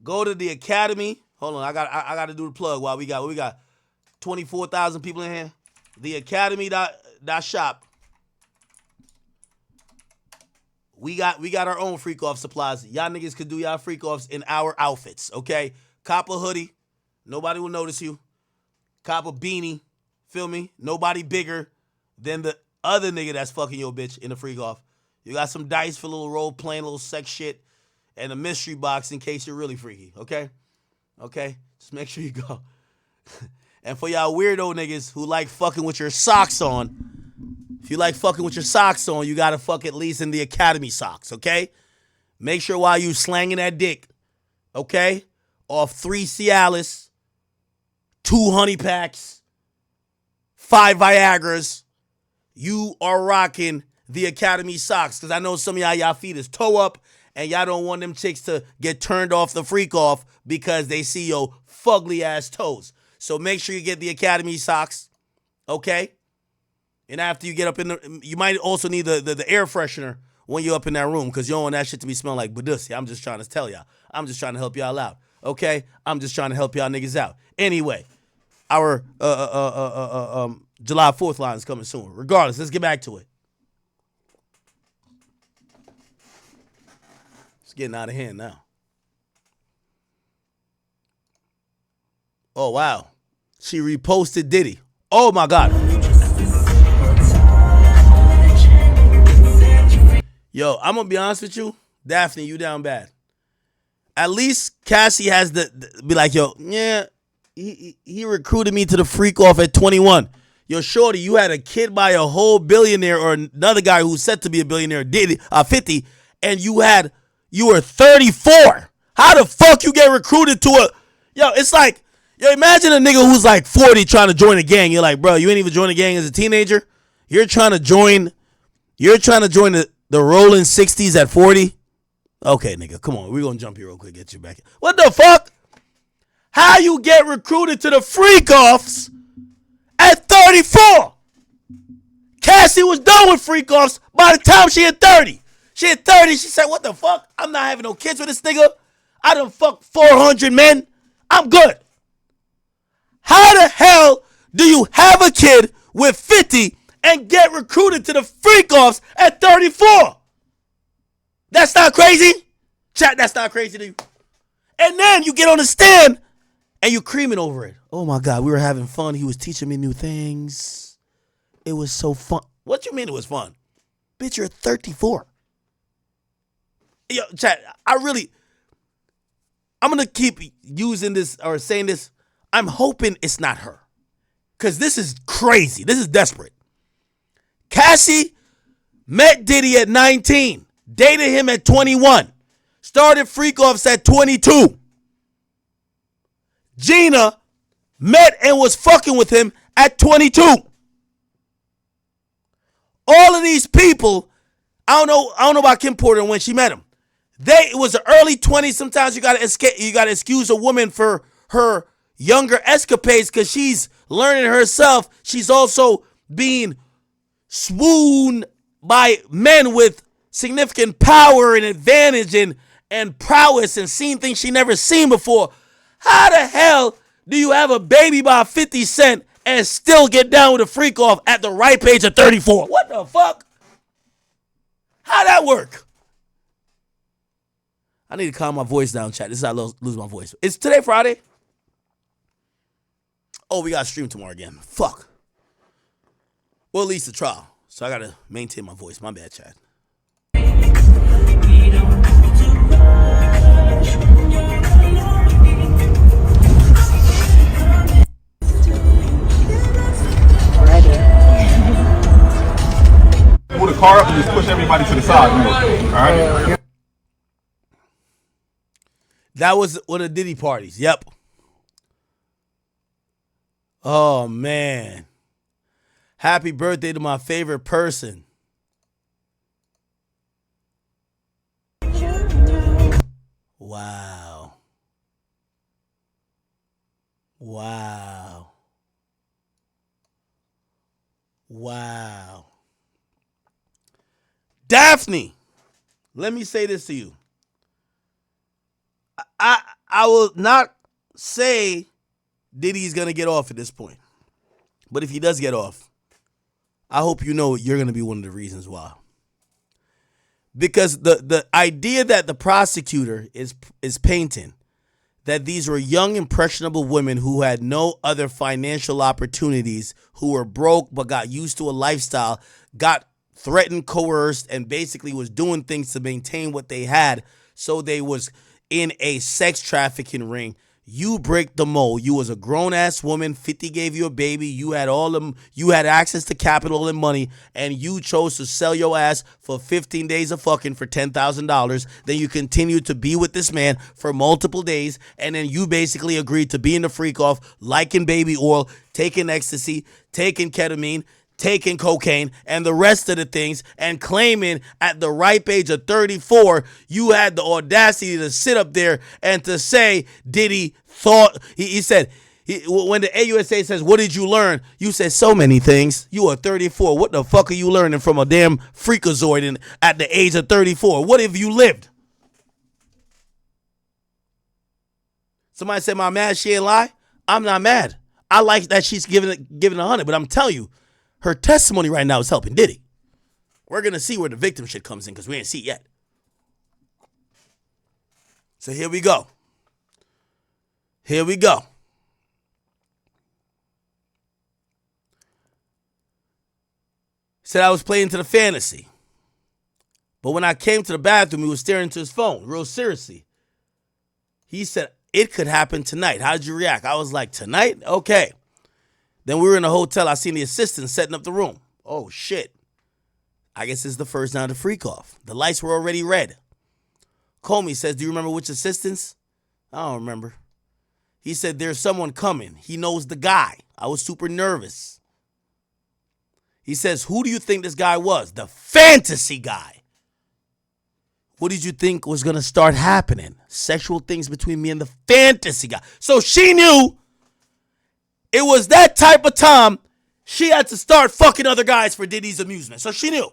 Go to the Academy. Hold on, I got to do the plug while we got 24,000 people in here. Theacademy.shop. We got our own freak off supplies. Y'all niggas could do y'all freak offs in our outfits, okay? Cop a hoodie. Nobody will notice you. Cop a beanie. Feel me? Nobody bigger than the other nigga that's fucking your bitch in the freak off. You got some dice for a little role playing, a little sex shit, and a mystery box in case you're really freaky, okay? Okay? Just make sure you go. And for y'all weirdo niggas who like fucking with your socks on, if you like fucking with your socks on, you gotta fuck at least in the Academy socks, okay? Make sure while you slanging that dick, okay? Off 3 Cialis, 2 honey packs, 5 Viagras, you are rocking the Academy socks. Because I know some of y'all feet is toe up and y'all don't want them chicks to get turned off the freak off because they see your fugly ass toes. So make sure you get the Academy socks, okay? And after you get up in the, you might also need the air freshener when you're up in that room because you don't want that shit to be smelling like Badussi. I'm just trying to tell y'all. I'm just trying to help y'all out, okay? I'm just trying to help y'all niggas out. Anyway, our July 4th line is coming soon. Regardless, let's get back to it. It's getting out of hand now. Oh, wow. She reposted Diddy. Oh, my God. Yo, I'm going to be honest with you. Daphne, you down bad. At least Cassie has be like, yo, yeah, he recruited me to the freak off at 21. Yo, shorty, you had a kid by a whole billionaire or another guy who's set to be a billionaire, 50, and you were 34. How the fuck you get recruited to it's like, yo, imagine a nigga who's like 40 trying to join a gang. You're like, bro, you ain't even joined a gang as a teenager. You're trying to join the rolling 60s at 40. Okay, nigga, come on. We're going to jump here real quick, get you back. What the fuck? How you get recruited to the freak-offs at 34? Cassie was done with freak-offs by the time she hit 30. She hit 30, she said, what the fuck? I'm not having no kids with this nigga. I done fucked 400 men. I'm good. How the hell do you have a kid with 50 and get recruited to the freak-offs at 34? That's not crazy? Chat, that's not crazy to you. And then you get on the stand and you creaming over it. Oh my God, we were having fun. He was teaching me new things. It was so fun. What you mean it was fun? Bitch, you're 34. Yo, chat, I'm going to keep using this or saying this. I'm hoping it's not her. Because this is crazy. This is desperate. Cassie met Diddy at 19. Dated him at 21. Started freak-offs at 22. Gina met and was fucking with him at 22. All of these people, I don't know about Kim Porter and when she met him. It was the early 20s. Sometimes you gotta excuse a woman for her younger escapades because she's learning herself. She's also being swooned by men with significant power and advantage and prowess and seen things she never seen before. How the hell do you have a baby by 50 Cent and still get down with a freak off at the ripe age of 34? What the fuck? How'd that work? I need to calm my voice down, chat. This is how I lose my voice. Is today Friday? Oh, we got to stream tomorrow again. Fuck. Well, at least the trial. So I got to maintain my voice. My bad, chat. Pull the car up and just push everybody to the side. All right. That was one of the Diddy parties. Yep. Oh, man. Happy birthday to my favorite person. Wow. Wow. Wow. Daphne, let me say this to you. I will not say Diddy's going to get off at this point. But if he does get off, I hope you know you're going to be one of the reasons why. Because the idea that the prosecutor is painting that these were young, impressionable women who had no other financial opportunities, who were broke but got used to a lifestyle, got threatened, coerced, and basically was doing things to maintain what they had, so they was in a sex trafficking ring. You break the mold. You was a grown-ass woman. 50 gave you a baby. You had access to capital and money, and you chose to sell your ass for 15 days of fucking for $10,000. Then you continued to be with this man for multiple days, and then you basically agreed to be in the freak off, liking baby oil, taking ecstasy, taking ketamine, taking cocaine, and the rest of the things, and claiming at the ripe age of 34, you had the audacity to sit up there and to say Diddy thought, he said, when the AUSA says, what did you learn? You said so many things. You are 34. What the fuck are you learning from a damn freakazoid at the age of 34? What have you lived? Somebody said, my mad she ain't lie? I'm not mad. I like that she's giving it 100, but I'm telling you, her testimony right now is helping Diddy. We're going to see where the victim shit comes in because we ain't see it yet. So here we go. Here we go. Said I was playing to the fantasy. But when I came to the bathroom, he was staring into his phone, real seriously. He said, it could happen tonight. How did you react? I was like, tonight? Okay. Then we were in a hotel. I seen the assistant setting up the room. Oh, shit. I guess it's the first night of the freak off. The lights were already red. Comey says, do you remember which assistants? I don't remember. He said, there's someone coming. He knows the guy. I was super nervous. He says, who do you think this guy was? The fantasy guy. What did you think was going to start happening? Sexual things between me and the fantasy guy. So she knew it was that type of time she had to start fucking other guys for Diddy's amusement. So she knew.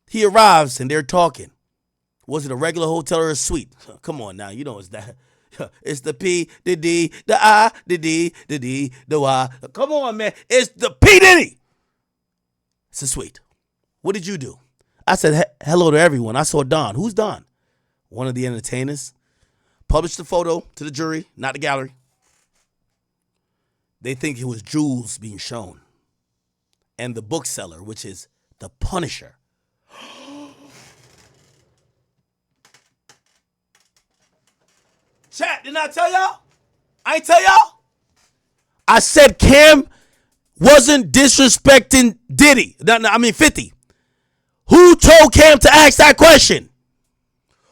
He arrives and they're talking. Was it a regular hotel or a suite? Come on now, you know it's that. It's the P, the D, the I, the D, the D, the Y. Come on, man. It's the P Diddy. It's a suite. What did you do? I said hello to everyone. I saw Don. Who's Don? One of the entertainers. Published the photo to the jury, not the gallery. They think it was Jules being shown. And the bookseller, which is the Punisher. Chat, didn't I tell y'all? I ain't tell y'all? I said Cam wasn't disrespecting Diddy. 50. Who told Cam to ask that question?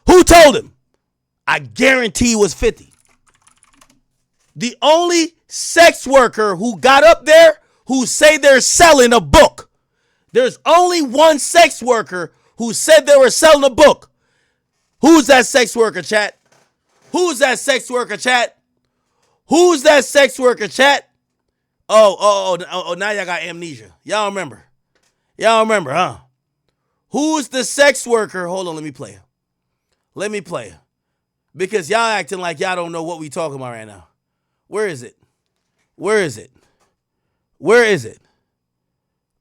Who told him? I guarantee it was 50. The only sex worker who got up there who say they're selling a book. There's only one sex worker who said they were selling a book. Who's that sex worker, chat? Who's that sex worker, chat? Who's that sex worker, chat? Oh, now y'all got amnesia. Y'all remember. Y'all remember, huh? Who's the sex worker? Hold on, let me play it. Let me play it. Because y'all acting like y'all don't know what we talking about right now. Where is it? Where is it? Where is it?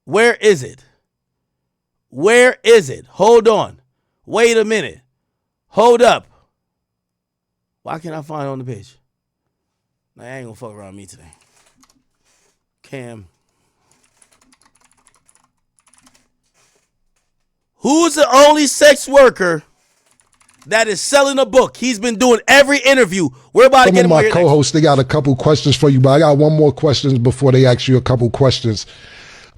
Where is it? Where is it? Hold on. Wait a minute. Hold up. Why can't I find it on the page? Nah, I ain't gonna fuck around me today. Cam. Who's the only sex worker that is selling a book? He's been doing every interview. We're about to get him on my co-hosts, they got a couple questions for you, but I got one more question before they ask you a couple questions.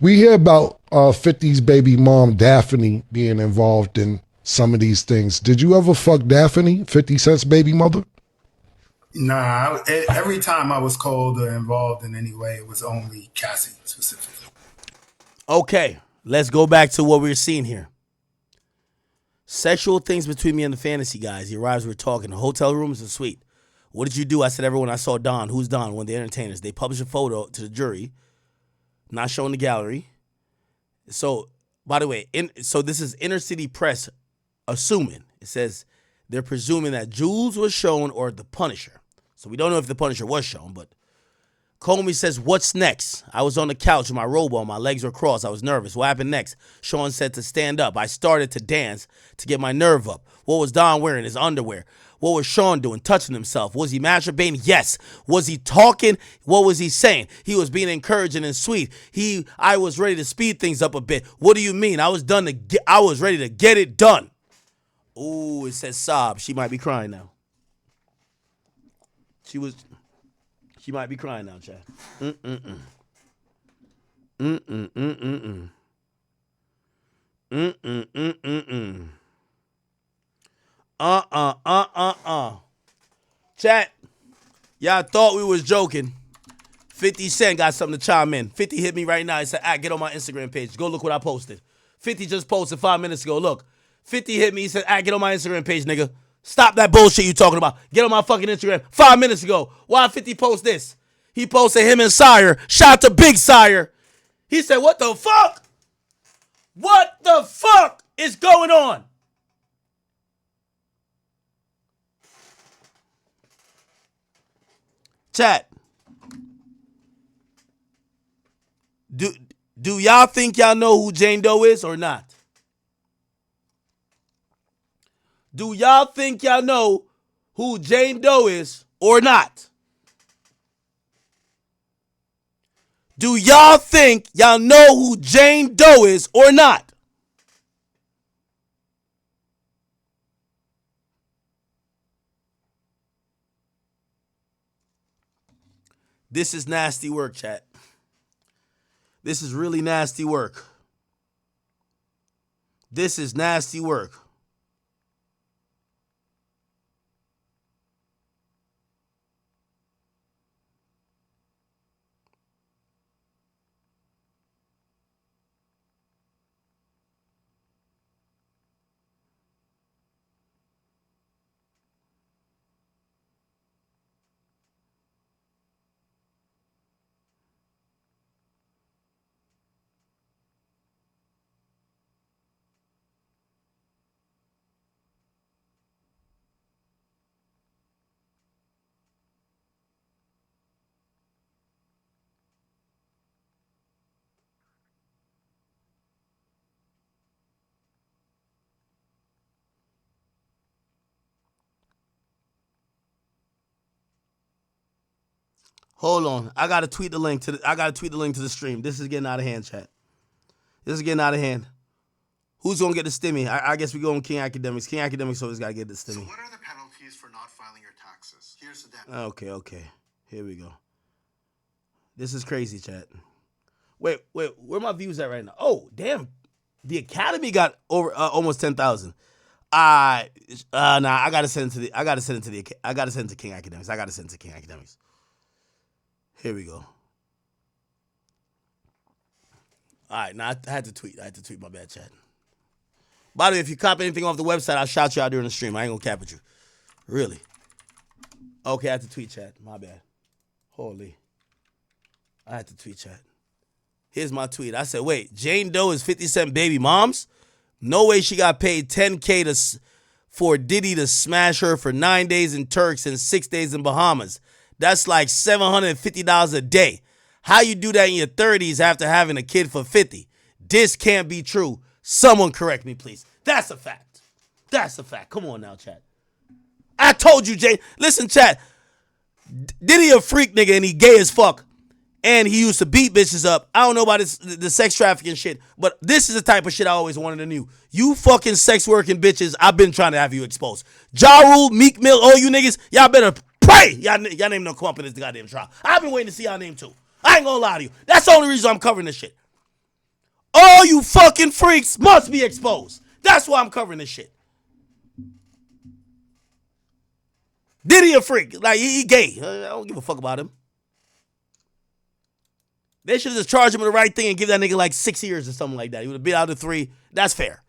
We hear about 50's baby mom, Daphne, being involved in some of these things. Did you ever fuck Daphne, 50 Cent's baby mother? Nah, every time I was called or involved in any way, it was only Cassie specifically. Okay, let's go back to what we're seeing here. Sexual things between me and the fantasy guys. He arrives, we're talking. The hotel room is a suite. What did you do? I said, everyone, I saw Don. Who's Don? One of the entertainers. They published a photo to the jury, not showing the gallery. So, by the way, so this is Inner City Press assuming. It says they're presuming that Jules was shown or the Punisher. So we don't know if the Punisher was shown, but Comey says, what's next? I was on the couch with my robe on. My legs were crossed. I was nervous. What happened next? Sean said to stand up. I started to dance to get my nerve up. What was Don wearing? His underwear. What was Sean doing? Touching himself. Was he masturbating? Yes. Was he talking? What was he saying? He was being encouraging and sweet. I was ready to speed things up a bit. What do you mean? I was ready to get it done. Ooh, it says sob. She might be crying now. She might be crying now, Chad. Chat, y'all thought we was joking. 50 Cent got something to chime in. 50 hit me right now. He said, get on my Instagram page. Go look what I posted. 50 just posted 5 minutes ago. Look, 50 hit me. He said, get on my Instagram page, nigga. Stop that bullshit you talking about. Get on my fucking Instagram. 5 minutes ago. Why 50 post this? He posted him and Sire. Shout to Big Sire. He said, what the fuck? What the fuck is going on? Chat. Do y'all think y'all know who Jane Doe is or not? Do y'all think y'all know who Jane Doe is or not? Do y'all think y'all know who Jane Doe is or not? This is nasty work, chat. This is really nasty work. This is nasty work. Hold on. I gotta tweet the link to the stream. This is getting out of hand, chat. This is getting out of hand. Who's gonna get the stimmy? I guess we go on King Academics. King Academics always gotta get the stimmy. So what are the penalties for not filing your taxes? Here's the debt. Okay. Here we go. This is crazy, chat. Wait, where my views at right now? Oh, damn. The Academy got over almost 10,000. Nah, I gotta send it to King Academics. Here we go. All right, now I had to tweet. My bad, chat. By the way, if you copy anything off the website, I'll shout you out during the stream. I ain't gonna cap at you. Really. Okay, I had to tweet, chat. My bad. Holy. I had to tweet, chat. Here's my tweet. I said, wait, Jane Doe is 50 Cent baby moms? No way she got paid $10K for Diddy to smash her for 9 days in Turks and 6 days in Bahamas. That's like $750 a day. How you do that in your 30s after having a kid for 50? This can't be true. Someone correct me, please. That's a fact. Come on now, chat. I told you, Jay. Listen, chat. Diddy a freak nigga and he gay as fuck. And he used to beat bitches up. I don't know about the sex trafficking shit, but this is the type of shit I always wanted to know. You fucking sex working bitches, I've been trying to have you exposed. Ja Rule, Meek Mill, all you niggas, y'all better pray. Y'all name don't come up in this goddamn trial. I've been waiting to see y'all name too. I ain't gonna lie to you. That's the only reason I'm covering this shit. All you fucking freaks must be exposed. That's why I'm covering this shit. Diddy a freak. Like, he gay. I don't give a fuck about him. They should have just charged him with the right thing and give that nigga like 6 years or something like that. He would have been out of 3. That's fair.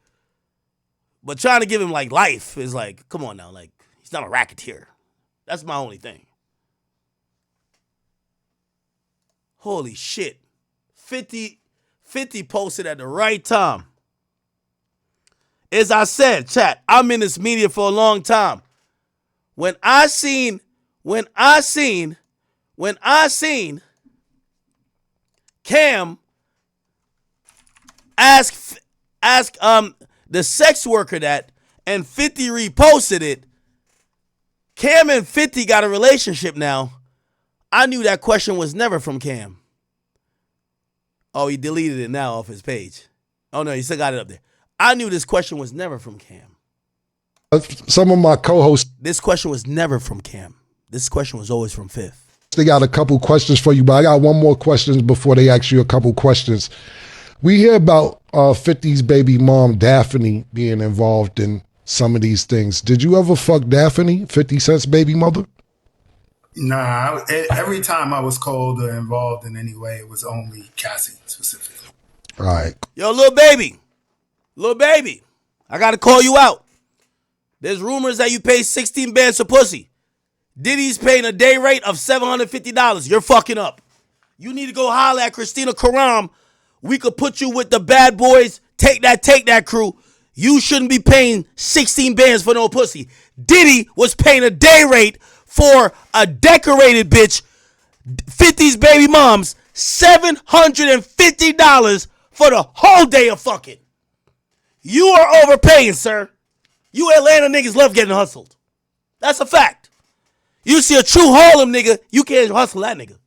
But trying to give him like life is like, come on now. Like, he's not a racketeer. That's my only thing. Holy shit. 50 posted at the right time. As I said, chat, I'm in this media for a long time. When I seen Cam ask the sex worker that, and 50 reposted it, Cam and 50 got a relationship now. I knew that question was never from Cam. Oh, he deleted it now off his page. Oh no, he still got it up there. I knew this question was never from Cam. Some of my co-hosts, This question was never from Cam. This question was always from Fifth. they got a couple questions for you, but I got one more question before they ask you a couple questions. We hear about 50's baby mom, Daphne, being involved in some of these things. Did you ever fuck Daphne, 50 Cent's baby mother? Nah, every time I was called or involved in any way, it was only Cassie specifically. All right. Yo, little baby, I gotta call you out. There's rumors that you pay 16 bands for pussy. Diddy's paying a day rate of $750. You're fucking up. You need to go holler at Christina Karam. We could put you with the bad boys. Take that crew. You shouldn't be paying 16 bands for no pussy. Diddy was paying a day rate for a decorated bitch, 50's baby moms, $750 for the whole day of fucking. You are overpaying, sir. You Atlanta niggas love getting hustled. That's a fact. You see a true Harlem nigga, you can't hustle that nigga.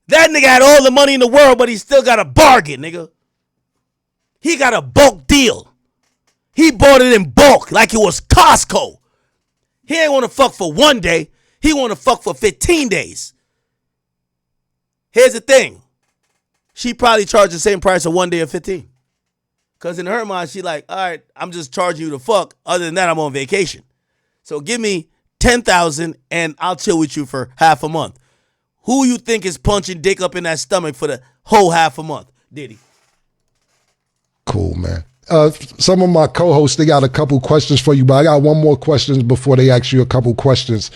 That nigga had all the money in the world, but he still got a bargain, nigga. He got a bulk deal. He bought it in bulk like it was Costco. He ain't want to fuck for 1 day. He want to fuck for 15 days. Here's the thing. She probably charged the same price of 1 day or 15. Because in her mind, she like, all right, I'm just charging you to fuck. Other than that, I'm on vacation. So give me $10,000 and I'll chill with you for half a month. Who you think is punching dick up in that stomach for the whole half a month? Diddy. Cool, man. Some of my co-hosts, they got a couple questions for you, but I got one more question before they ask you a couple questions.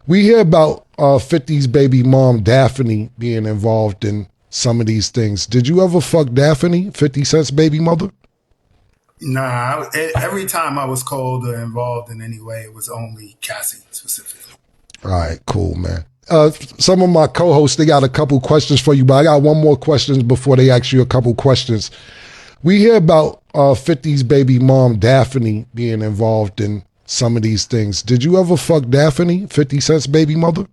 We hear about 50's baby mom, Daphne, being involved in some of these things. Did you ever fuck Daphne, 50 Cent's baby mother? Nah, every time I was called or involved in any way, it was only Cassie specifically. All right, cool, man. Some of my co-hosts, they got a couple questions for you, but I got one more question before they ask you a couple questions. We hear about 50's baby mom, Daphne, being involved in some of these things. Did you ever fuck Daphne, 50 Cent's baby mother?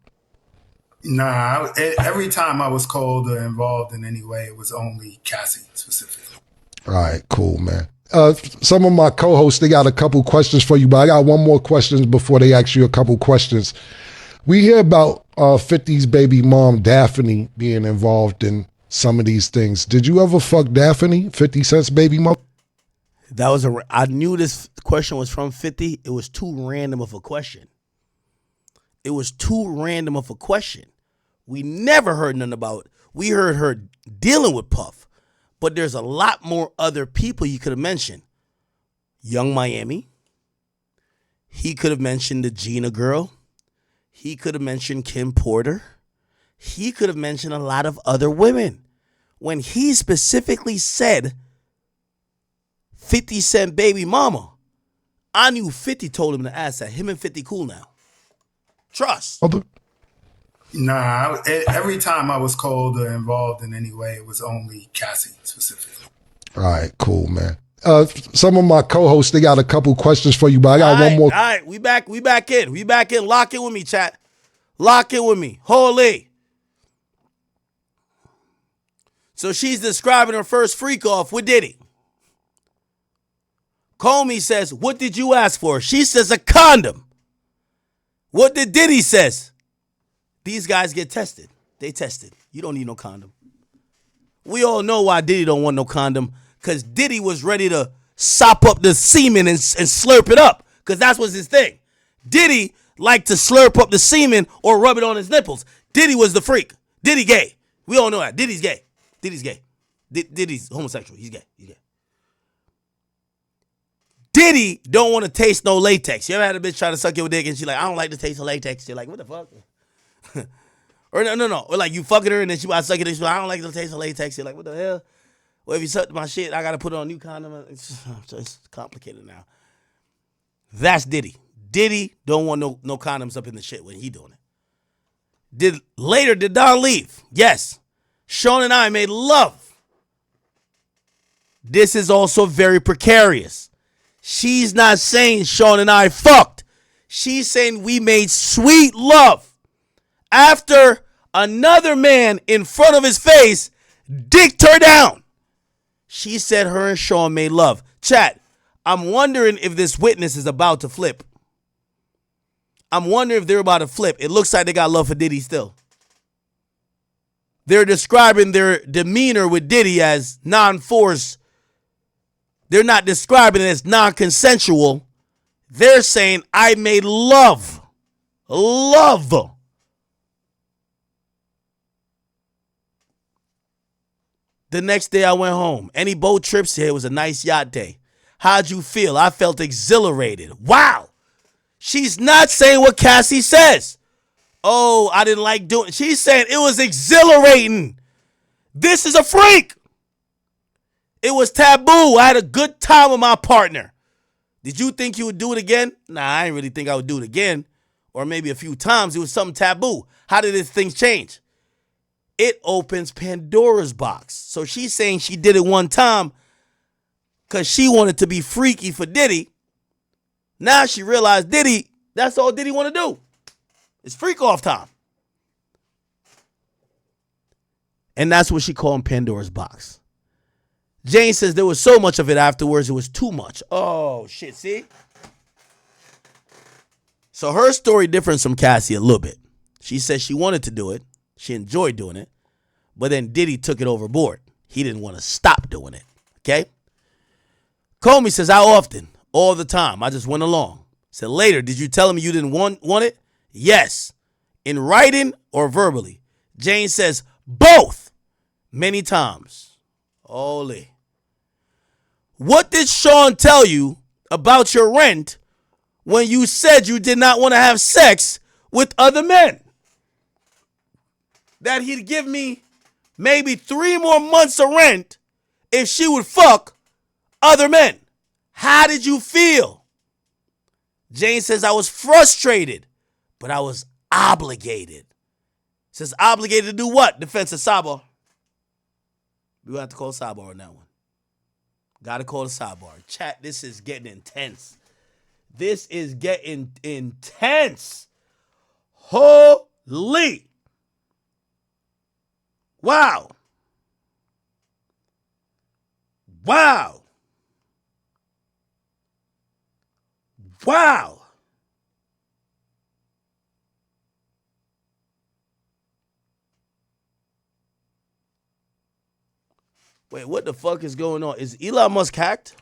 Nah, every time I was called or involved in any way, it was only Cassie specifically. All right, cool, man. Some of my co-hosts, they got a couple questions for you, but I got one more question before they ask you a couple questions. We hear about 50's baby mom, Daphne, being involved in some of these things. Did you ever fuck Daphne, 50 Cent's baby mother? I knew this question was from 50. It was too random of a question. It was too random of a question. We never heard nothing about it. We heard her dealing with Puff. But there's a lot more other people you could have mentioned. Young Miami. He could have mentioned the Gina girl. He could have mentioned Kim Porter. He could have mentioned a lot of other women. When he specifically said 50 Cent baby mama, I knew 50 told him to ask that. Him and 50 cool now. Trust. Nah, every time I was called or involved in any way, it was only Cassie specifically. All right, cool, man. Some of my co-hosts, they got a couple questions for you, but I got one more. All right, we back in. Lock in with me, chat. Lock in with me. Holy. So she's describing her first freak off with Diddy. Comey says, what did you ask for? She says a condom. What did Diddy says? These guys get tested. They tested. You don't need no condom. We all know why Diddy don't want no condom. Because Diddy was ready to sop up the semen and slurp it up. Because that's what's his thing. Diddy liked to slurp up the semen or rub it on his nipples. Diddy was the freak. Diddy gay. We all know that. Diddy's gay. Diddy's gay. Diddy's homosexual. He's gay. Diddy don't want to taste no latex. You ever had a bitch try to suck your dick and she's like, I don't like the taste of latex. You're like, what the fuck? Or no. Or like you fucking her and then she about to suck it and she's like, I don't like the taste of latex. You're like, what the hell? Well, if you suck my shit, I got to put on a new condom. It's complicated now. That's Diddy. Diddy don't want no condoms up in the shit when he doing it. Did Don leave? Yes. Sean and I made love. This is also very precarious. She's not saying Sean and I fucked. She's saying we made sweet love. After another man in front of his face dicked her down. She said her and Sean made love. Chat, I'm wondering if this witness is about to flip. I'm wondering if they're about to flip. It looks like they got love for Diddy still. They're describing their demeanor with Diddy as non-force. They're not describing it as non-consensual. They're saying, I made love. Love. The next day I went home. Any boat trips here? It was a nice yacht day. How'd you feel? I felt exhilarated. Wow. She's not saying what Cassie says. Oh, I didn't like doing it. She's saying it was exhilarating. This is a freak. It was taboo. I had a good time with my partner. Did you think you would do it again? Nah, I didn't really think I would do it again. Or maybe a few times. It was something taboo. How did this thing change? It opens Pandora's box. So she's saying she did it one time because she wanted to be freaky for Diddy. Now she realized Diddy, that's all Diddy want to do. It's freak off time. And that's what she called Pandora's box. Jane says there was so much of it afterwards, it was too much. Oh, shit, see? So her story differs from Cassie a little bit. She says she wanted to do it. She enjoyed doing it. But then Diddy took it overboard. He didn't want to stop doing it. Okay? Comey says, how often? All the time. I just went along. Said later, did you tell him you didn't want it? Yes. In writing or verbally? Jane says, both. Many times. Holy. What did Sean tell you about your rent when you said you did not want to have sex with other men? That he'd give me maybe 3 more months of rent if she would fuck other men. How did you feel? Jane says, I was frustrated, but I was obligated. Says obligated to do what? Defense of sidebar. We're going to have to call a sidebar on that one. Got to call a sidebar. Chat, this is getting intense. This is getting intense. Holy. Wow. Wow. Wow. Wait, what the fuck is going on? Is Elon Musk hacked?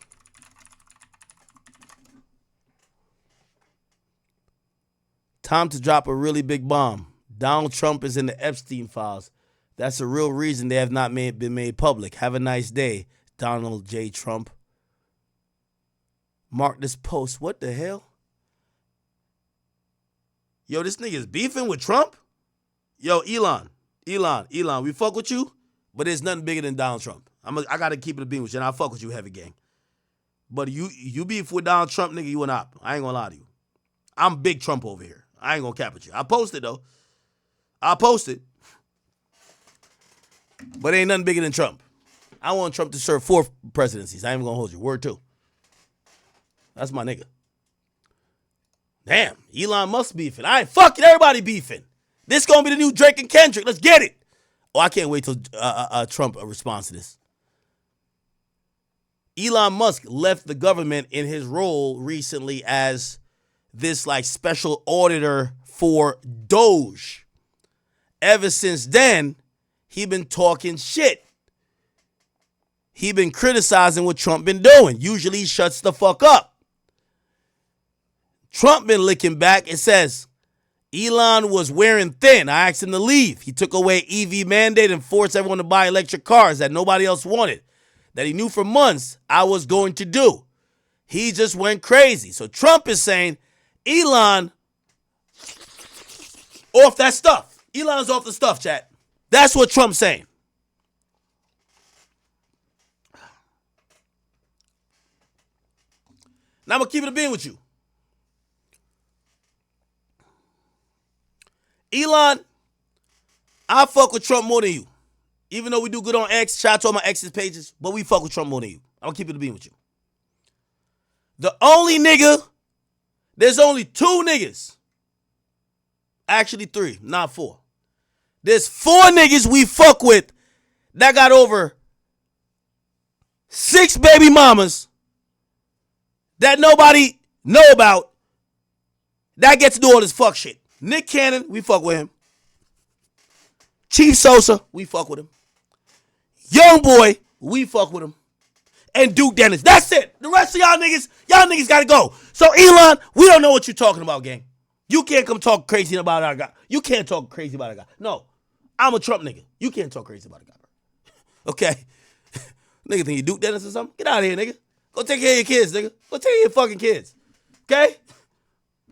Time to drop a really big bomb. Donald Trump is in the Epstein files. That's the real reason they have not been made public. Have a nice day, Donald J. Trump. Mark this post. What the hell? Yo, this nigga is beefing with Trump? Yo, Elon, we fuck with you, but there's nothing bigger than Donald Trump. I got to keep it a beam with you, and I fuck with you, heavy gang. But you beef with Donald Trump, nigga, you an op. I ain't going to lie to you. I'm big Trump over here. I ain't going to cap with you. I posted, though. I posted. But ain't nothing bigger than Trump. I want Trump to serve 4 presidencies. I ain't even going to hold you. Word 2. That's my nigga. Damn, Elon Musk beefing. I ain't fucking everybody beefing. This going to be the new Drake and Kendrick. Let's get it. Oh, I can't wait till Trump responds to this. Elon Musk left the government in his role recently as this like special auditor for Doge. Ever since then, he been talking shit. He been criticizing what Trump been doing. Usually he shuts the fuck up. Trump been licking back. It says, Elon was wearing thin. I asked him to leave. He took away EV mandate and forced everyone to buy electric cars that nobody else wanted. That he knew for months I was going to do. He just went crazy. So Trump is saying, Elon off that stuff. Elon's off the stuff, chat. That's what Trump's saying. Now I'm going to keep it a being with you. Elon, I fuck with Trump more than you. Even though we do good on X, shout out to all my X's pages, but we fuck with Trump more than you. I'm going to keep it a being with you. The only nigga, there's only 2 niggas. Actually 3, not 4. There's 4 niggas we fuck with that got over 6 baby mamas that nobody know about that get to do all this fuck shit. Nick Cannon, we fuck with him. Chief Sosa, we fuck with him. Young Boy, we fuck with him. And Duke Dennis. That's it. The rest of y'all niggas gotta go. So Elon, we don't know what you're talking about, gang. You can't come talk crazy about our guy. You can't talk crazy about our guy. No, I'm a Trump nigga. You can't talk crazy about a guy, bro. Okay? Nigga think you Duke Dennis or something? Get out of here, nigga. Go take care of your kids, nigga. Go take care of your fucking kids. Okay?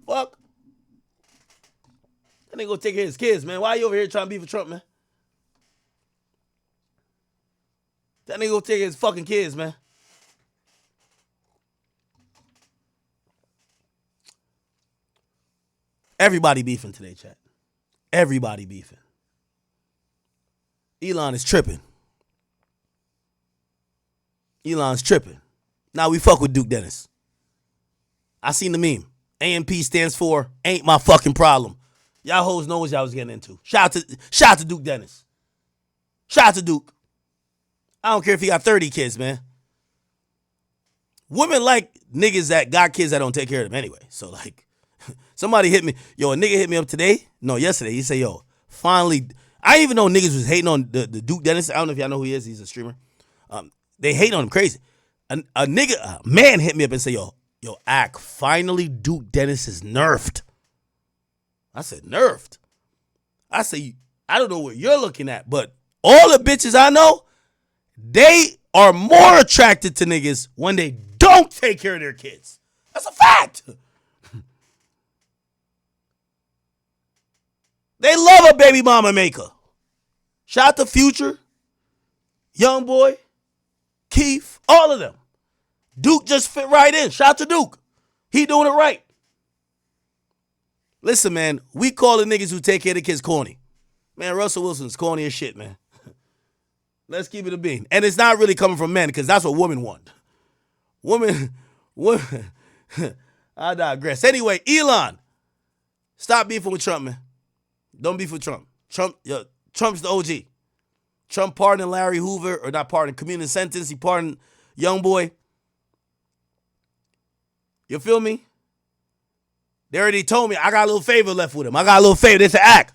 Fuck. That nigga go take care of his kids, man. Why are you over here trying to beef with Trump, man? That nigga go take care of his fucking kids, man. Everybody beefing today, chat. Everybody beefing. Elon is tripping. Elon's tripping. Now we fuck with Duke Dennis. I seen the meme. AMP stands for ain't my fucking problem. Y'all hoes know what y'all was getting into. Shout out to Duke Dennis. Shout out to Duke. I don't care if he got 30 kids, man. Women like niggas that got kids that don't take care of them anyway. So, like, somebody hit me. Yo, a nigga hit me up today. No, yesterday. He said, yo, finally. I didn't even know niggas was hating on the Duke Dennis. I don't know if y'all know who he is. He's a streamer. They hate on him crazy. A man hit me up and said, yo, finally Duke Dennis is nerfed. I said, nerfed? I said, I don't know what you're looking at, but all the bitches I know, they are more attracted to niggas when they don't take care of their kids. That's a fact. They love a baby mama maker. Shout out to Future, Young Boy, Keith, all of them. Duke just fit right in. Shout out to Duke. He doing it right. Listen, man, we call the niggas who take care of the kids corny. Man, Russell Wilson's corny as shit, man. Let's keep it a bean. And it's not really coming from men because that's what women want. Women, I digress. Anyway, Elon, stop beefing with Trump, man. Don't beef with Trump. Trump's the OG. Trump pardoned Larry Hoover, or not pardoned, commuted sentence. He pardoned Young Boy. You feel me? They already told me I got a little favor left with him. I got a little favor. It's an act.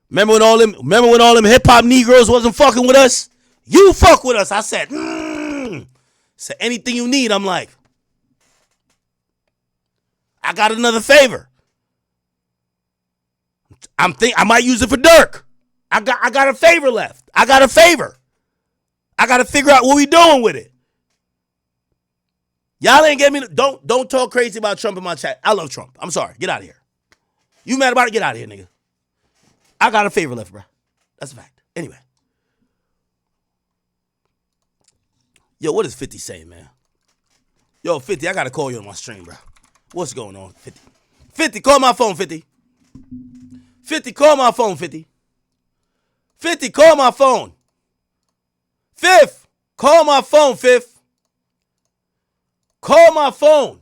Remember when all them hip hop Negroes wasn't fucking with us? You fuck with us. I said, Said anything you need. I'm like, I got another favor. I might use it for Dirk. I got a favor left. I got a favor. I got to figure out what we doing with it. Y'all ain't get me. Don't talk crazy about Trump in my chat. I love Trump. I'm sorry. Get out of here. You mad about it? Get out of here, nigga. I got a favor left, bro. That's a fact. Anyway. Yo, what is 50 saying, man? Yo, 50, I got to call you on my stream, bro. What's going on, 50? 50, call my phone, 50. 50, call my phone, 50. 50, call my phone. Fifth, call my phone, Fifth. Call my phone.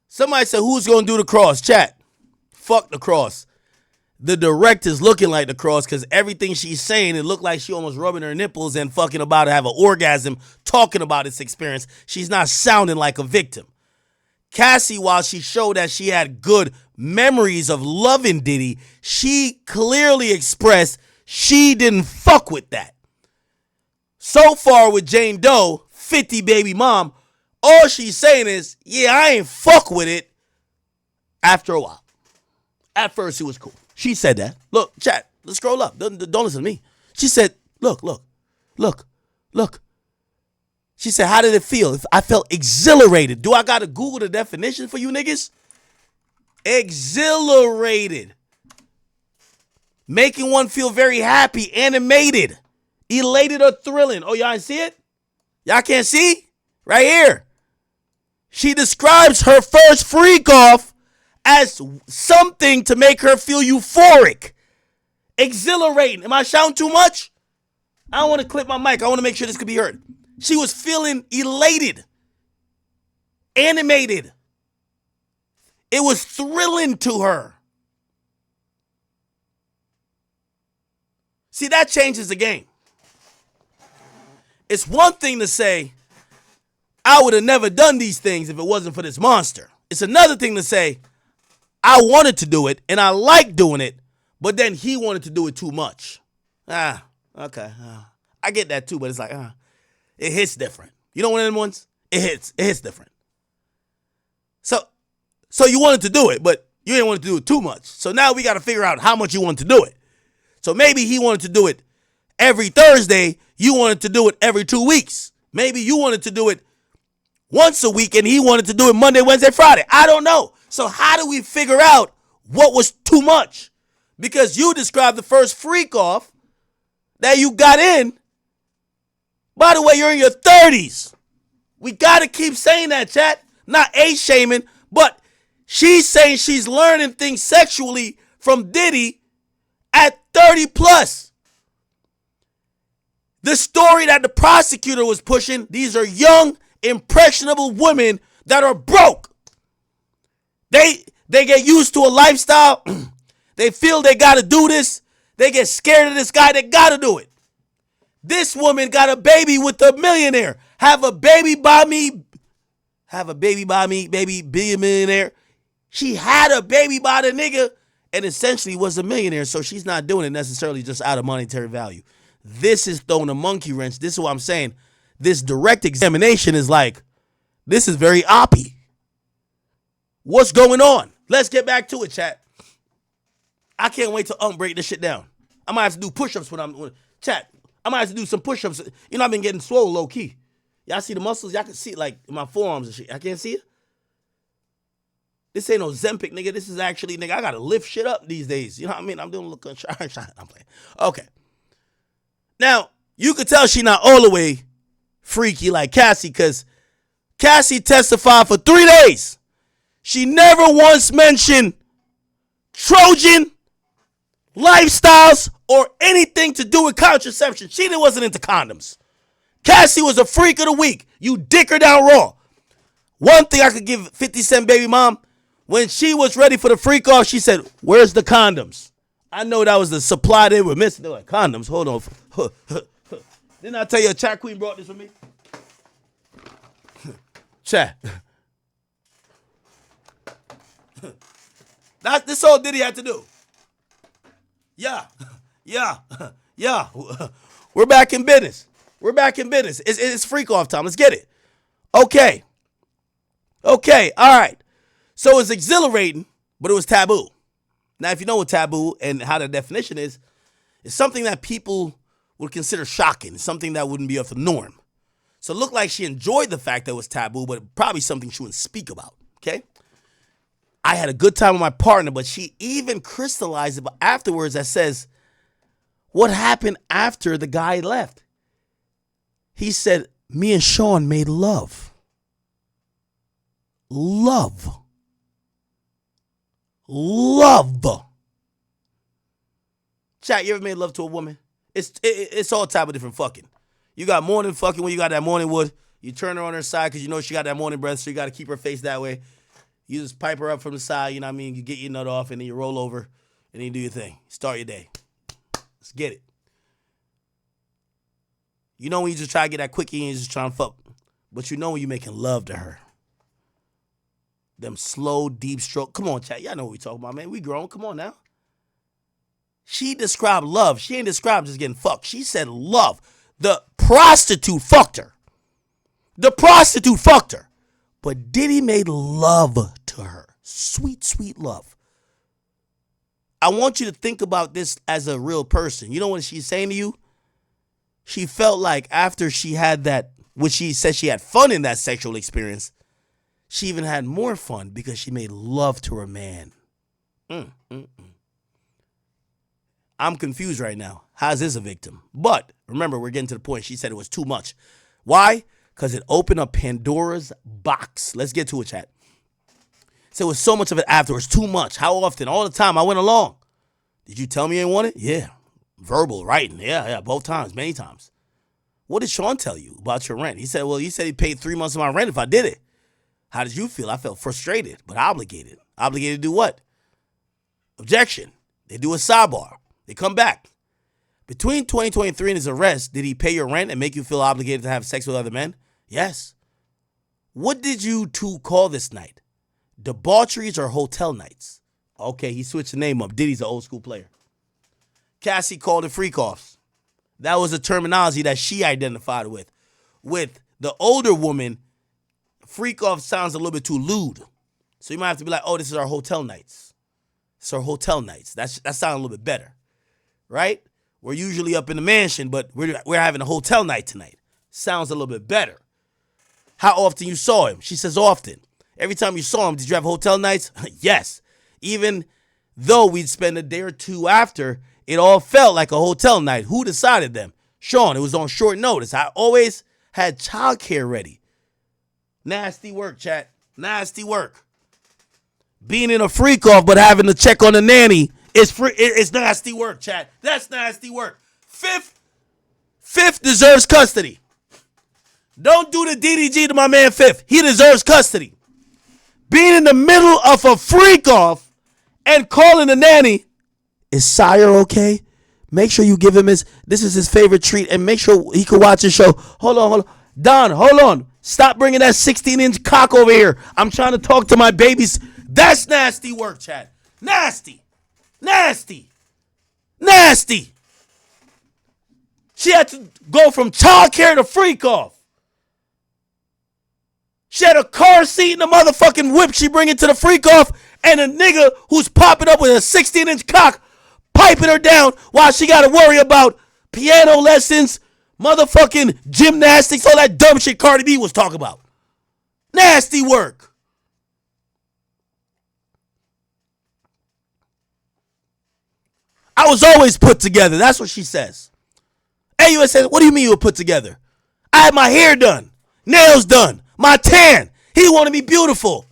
Somebody said, who's going to do the cross? Chat. Fuck the cross. The director's looking like the cross because everything she's saying, it looked like she almost rubbing her nipples and fucking about to have an orgasm talking about this experience. She's not sounding like a victim. Cassie, while she showed that she had good memories of loving Diddy, she clearly expressed she didn't fuck with that. So far with Jane Doe, 50 baby mom, all she's saying is, yeah, I ain't fuck with it after a while. At first, it was cool. She said that. Look, chat, let's scroll up. Don't listen to me. She said, look. She said, how did it feel? I felt exhilarated. Do I got to Google the definition for you niggas? Exhilarated. Making one feel very happy, animated, elated, or thrilling. Oh, y'all ain't see it? Y'all can't see? Right here. She describes her first freak off as something to make her feel euphoric, exhilarating. Am I shouting too much? I don't want to clip my mic. I want to make sure this could be heard. She was feeling elated, animated. It was thrilling to her. See, that changes the game. It's one thing to say, I would have never done these things if it wasn't for this monster. It's another thing to say, I wanted to do it, and I like doing it, but then he wanted to do it too much. Okay. I get that too, but it's like, it hits different. You know one of them ones? It hits different. So you wanted to do it, but you didn't want to do it too much. So now we got to figure out how much you want to do it. So maybe he wanted to do it every Thursday. You wanted to do it every 2 weeks. Maybe you wanted to do it once a week and he wanted to do it Monday, Wednesday, Friday. I don't know. So how do we figure out what was too much? Because you described the first freak off that you got in. By the way, you're in your 30s. We got to keep saying that, chat. Not age shaming, but she's saying she's learning things sexually from Diddy at 30 plus. The story that the prosecutor was pushing, these are young, impressionable women that are broke. They get used to a lifestyle. They feel they got to do this. They get scared of this guy. They got to do it. This woman got a baby with a millionaire. Have a baby by me, baby, be a millionaire. She had a baby by the nigga and essentially was a millionaire, so she's not doing it necessarily just out of monetary value. This is throwing a monkey wrench. This is what I'm saying. This direct examination is like, this is very oppy. What's going on? Let's get back to it, chat. I can't wait to break this shit down. I might have to do push-ups chat. I might have to do some push-ups. You know, I've been getting swole low-key. Y'all see the muscles? Y'all can see it like in my forearms and shit. I can't see it? This ain't no Zempic, nigga. This is actually, nigga, I gotta lift shit up these days. You know what I mean? I'm doing a little I'm playing. Okay. Now, you could tell she not all the way freaky like Cassie, because Cassie testified for 3 days. She never once mentioned Trojan, lifestyles, or anything to do with contraception. She wasn't into condoms. Cassie was a freak of the week. You dick her down raw. One thing I could give 50 Cent baby mom, when she was ready for the freak off, she said, "Where's the condoms?" I know that was the supply they were missing. They're like, condoms, hold on. Didn't I tell you a chat queen brought this for me? Chat. This all Diddy had to do. Yeah. We're back in business. It's freak off time. Let's get it. Okay. All right. So it's exhilarating, but it was taboo. Now, if you know what taboo and how the definition is, it's something that people would consider shocking. It's something that wouldn't be of the norm. So it looked like she enjoyed the fact that it was taboo, but probably something she wouldn't speak about. Okay? I had a good time with my partner, but she even crystallized it afterwards that says, what happened after the guy left? He said, me and Sean made love. Love. Chat, you ever made love to a woman? It's all type of different fucking. You got morning fucking when you got that morning wood. You turn her on her side because you know she got that morning breath, so you got to keep her face that way. You just pipe her up from the side, you know what I mean? You get your nut off, and then you roll over, and then you do your thing. Start your day. Let's get it. You know when you just try to get that quickie and you just trying to fuck. But you know when you're making love to her. Them slow, deep stroke. Come on, chat. Y'all know what we talking about, man. We grown. Come on now. She described love. She ain't described just getting fucked. She said love. The prostitute fucked her. But Diddy made love to her. Sweet, sweet love. I want you to think about this as a real person. You know what she's saying to you? She felt like after she had that, which she said she had fun in that sexual experience, she even had more fun because she made love to her man. I'm confused right now. How's this a victim? But remember, we're getting to the point. She said it was too much. Why? Because it opened up Pandora's box. Let's get to it, chat. So it was so much of it afterwards. Too much. How often? All the time. I went along. Did you tell me you didn't want it? Yeah. Verbal, writing. Yeah. Both times. Many times. What did Sean tell you about your rent? He said, well, he said he paid 3 months of my rent if I did it. How did you feel? I felt frustrated, but obligated. Obligated to do what? Objection. They do a sidebar. They come back. Between 2023 and his arrest, did he pay your rent and make you feel obligated to have sex with other men? Yes. What did you two call this night? Debaucheries or hotel nights? Okay, he switched the name up. Diddy's an old school player. Cassie called it freakoffs. That was a terminology that she identified with. With the older woman, freakoff sounds a little bit too lewd. So you might have to be like, oh, this is our hotel nights. It's our hotel nights. That sounds a little bit better. Right? We're usually up in the mansion, but we're having a hotel night tonight. Sounds a little bit better. How often you saw him? She says often. Every time you saw him, did you have hotel nights? Yes. Even though we'd spend a day or two after, it all felt like a hotel night. Who decided them? Sean. It was on short notice. I always had childcare ready. Nasty work, chat. Nasty work. Being in a freak off but having to check on the nanny is it's nasty work, chat. That's nasty work. Fifth deserves custody. Don't do the DDG to my man Fifth. He deserves custody. Being in the middle of a freak off and calling the nanny, is Sire okay? Make sure you give him this is his favorite treat, and make sure he can watch his show. Hold on. Don, hold on. Stop bringing that 16-inch cock over here. I'm trying to talk to my babies. That's nasty work, Chad. Nasty. She had to go from childcare to freak off. She had a car seat and a motherfucking whip she bring into the freak off, and a nigga who's popping up with a 16-inch cock piping her down while she got to worry about piano lessons, motherfucking gymnastics, all that dumb shit Cardi B was talking about. Nasty work. I was always put together. That's what she says. AUS says, what do you mean you were put together? I had my hair done, nails done, my tan. He wanted me beautiful.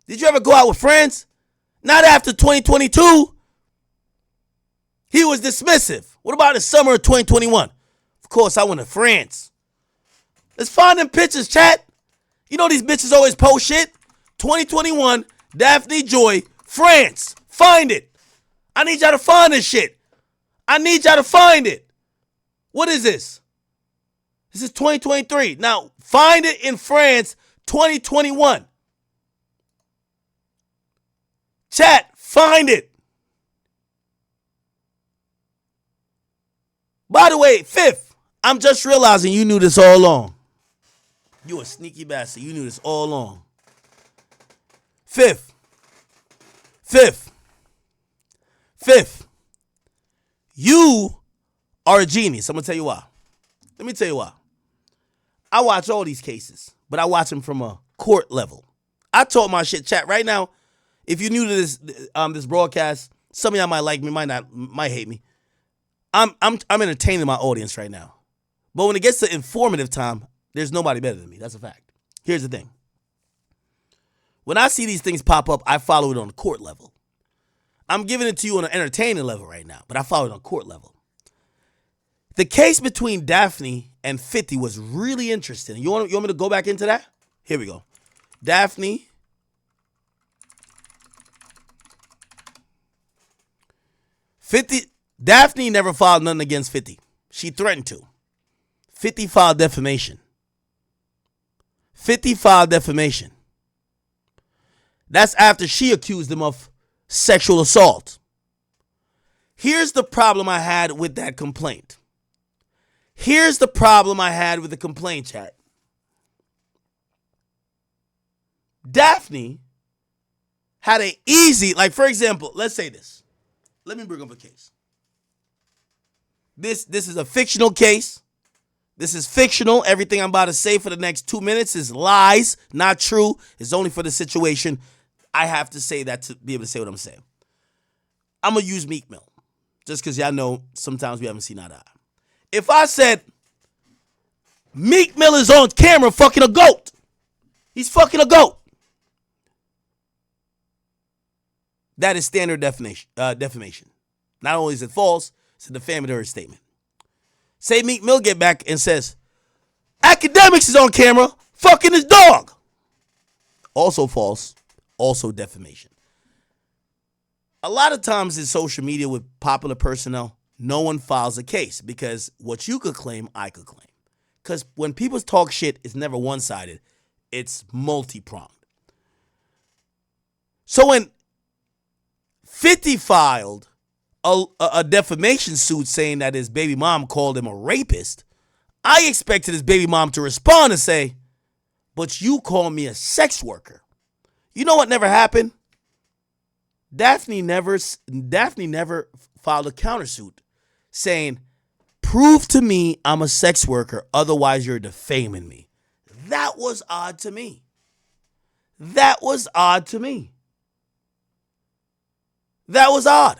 Did you ever go out with friends? Not after 2022. He was dismissive. What about the summer of 2021? Of course, I went to France. Let's find them pictures, chat. You know these bitches always post shit. 2021, Daphne Joy, France. Find it. I need y'all to find this shit. I need y'all to find it. What is this? This is 2023. Now, find it in France, 2021. Chat, find it. By the way, Fifth, I'm just realizing you knew this all along. You a sneaky bastard. You knew this all along. Fifth. You are a genius. I'm going to tell you why. Let me tell you why. I watch all these cases, but I watch them from a court level. I talk my shit, chat. Right now, if you're new to this broadcast, some of y'all might like me, might hate me. I'm entertaining my audience right now. But when it gets to informative time, there's nobody better than me. That's a fact. Here's the thing. When I see these things pop up, I follow it on the court level. I'm giving it to you on an entertaining level right now, but I follow it on court level. The case between Daphne and 50 was really interesting. You want me to go back into that? Here we go. Daphne never filed nothing against 50. She threatened to. 50 filed defamation. That's after she accused him of sexual assault. Here's the problem I had with that complaint. Here's the problem I had with the complaint, chat. Daphne had an easy, like for example, let's say this. Let me bring up a case. This is a fictional case. This is fictional. Everything I'm about to say for the next 2 minutes is lies, not true. It's only for the situation. I have to say that to be able to say what I'm saying. I'm going to use Meek Mill, just because y'all know sometimes we haven't seen eye to eye. If I said Meek Mill is on camera fucking a goat, he's fucking a goat, that is standard defamation. Not only is it false, it's a defamatory statement. Say Meek Mill get back and says, Akademiks is on camera fucking his dog. Also false, also defamation. A lot of times in social media with popular personnel, no one files a case because what you could claim, I could claim. Because when people talk shit, it's never one-sided. It's multi-pronged. So when 50 filed a defamation suit saying that his baby mom called him a rapist, I expected his baby mom to respond and say, but you call me a sex worker. You know what never happened? Daphne never filed a countersuit saying, prove to me I'm a sex worker, otherwise you're defaming me. That was odd to me. That was odd.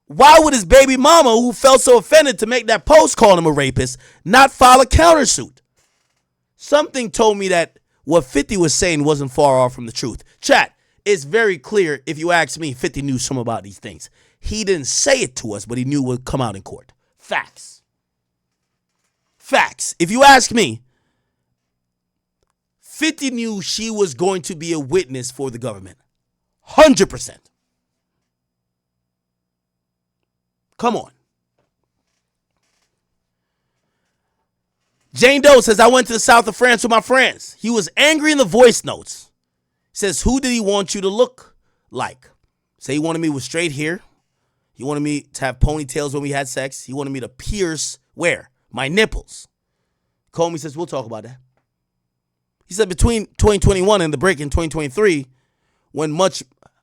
Why would his baby mama, who felt so offended to make that post calling him a rapist, not file a countersuit? Something told me that what 50 was saying wasn't far off from the truth. Chat, It's very clear, if you ask me, 50 knew some about these things. He didn't say it to us, but he knew it would come out in court. Facts. Facts. If you ask me, 50 knew she was going to be a witness for the government. 100%. Come on. Jane Doe says, I went to the south of France with my friends. He was angry in the voice notes. Says, who did he want you to look like? Say he wanted me with straight hair. He wanted me to have ponytails when we had sex. He wanted me to pierce, where? My nipples. Comey says, we'll talk about that. He said, between 2021 and the break in 2023,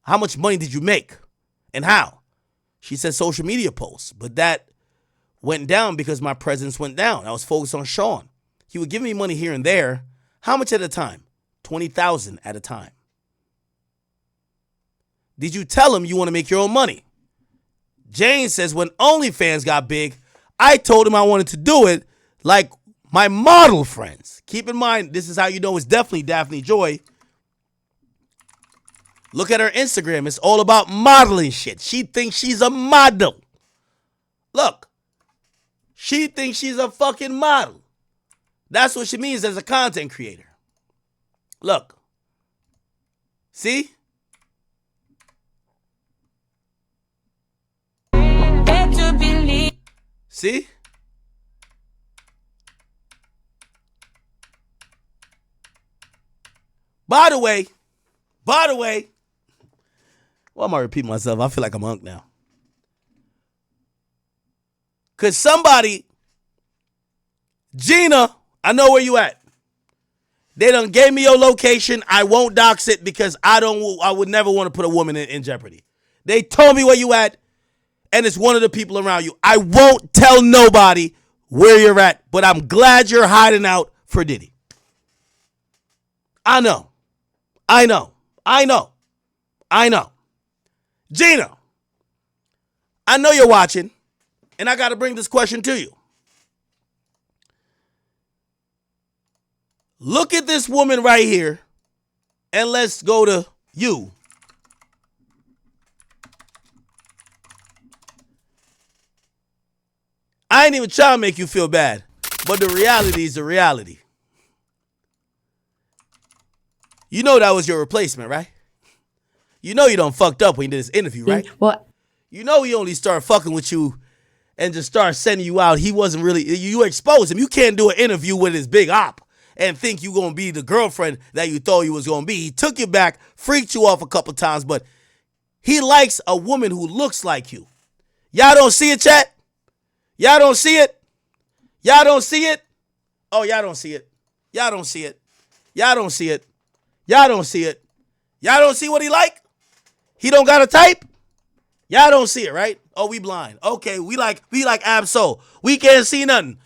how much money did you make? And how? She said social media posts. But that went down because my presence went down. I was focused on Sean. He would give me money here and there. How much at a time? $20,000 at a time. Did you tell him you want to make your own money? Jane says, when OnlyFans got big, I told him I wanted to do it like my model friends. Keep in mind, this is how you know it's definitely Daphne Joy. Look at her Instagram. It's all about modeling shit. She thinks she's a model. Look. She thinks she's a fucking model. That's what she means as a content creator. Look. See? See? By the way, why am I repeating myself? I feel like I'm unk now. Because somebody, Gina, I know where you at. They done gave me your location. I won't dox it because I would never want to put a woman in jeopardy. They told me where you at, and it's one of the people around you. I won't tell nobody where you're at, but I'm glad you're hiding out for Diddy. I know. Gina, I know you're watching, and I got to bring this question to you. Look at this woman right here, and let's go to you. I ain't even trying to make you feel bad, but the reality is the reality. You know that was your replacement, right? You know you done fucked up when you did this interview, right? Well, you know he only started fucking with you and just started sending you out. He wasn't really, you exposed him. You can't do an interview with his big op and think you going to be the girlfriend that you thought you was going to be. He took you back, freaked you off a couple times, but he likes a woman who looks like you. Y'all don't see it, chat? Y'all don't see it? Y'all don't see it? Oh, y'all don't see it. Y'all don't see it. Y'all don't see it. Y'all don't see it. Y'all don't see what he like? He don't got a type? Y'all don't see it, right? Oh, we blind. Okay, we like Absol. We can't see nothing.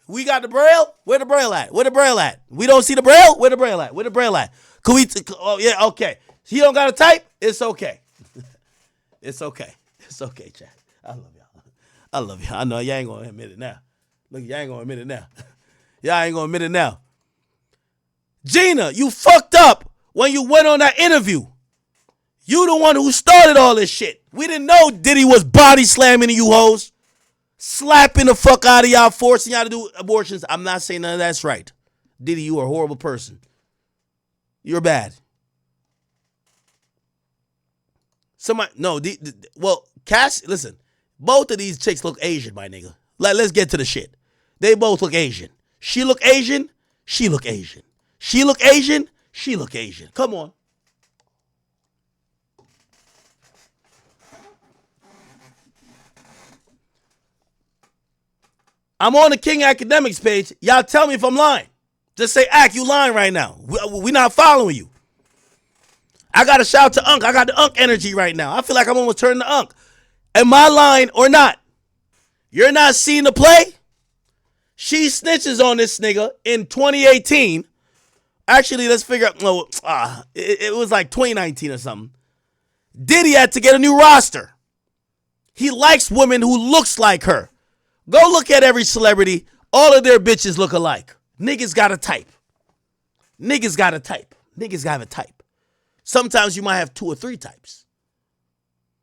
We got the braille? Where the braille at? Where the braille at? We don't see the braille? Where the braille at? Where the braille at? Could we, oh yeah, okay. He don't got a type? It's okay. It's okay. It's okay, chat. I love y'all. I love y'all. I know y'all ain't gonna admit it now. Look, y'all ain't gonna admit it now. Y'all ain't gonna admit it now. Gina, you fucked up when you went on that interview. You the one who started all this shit. We didn't know Diddy was body slamming you hoes. Slapping the fuck out of y'all, forcing y'all to do abortions. I'm not saying none of that's right. Diddy, you are a horrible person. You're bad. Well, Cass, listen. Both of these chicks look Asian, my nigga. Let's get to the shit. They both look Asian. She look Asian. She look Asian. She look Asian. She look Asian. Come on. I'm on the King Akademiks page. Y'all tell me if I'm lying. Just say, Ak, you lying right now. We not following you. I got to shout to Unk. I got the Unk energy right now. I feel like I'm almost turning to Unk. Am I lying or not? You're not seeing the play? She snitches on this nigga in 2018. Actually, let's figure out. No, it was like 2019 or something. Diddy had to get a new roster. He likes women who looks like her. Go look at every celebrity. All of their bitches look alike. Niggas got a type. Niggas got a type. Niggas got a type. Sometimes you might have 2 or 3 types.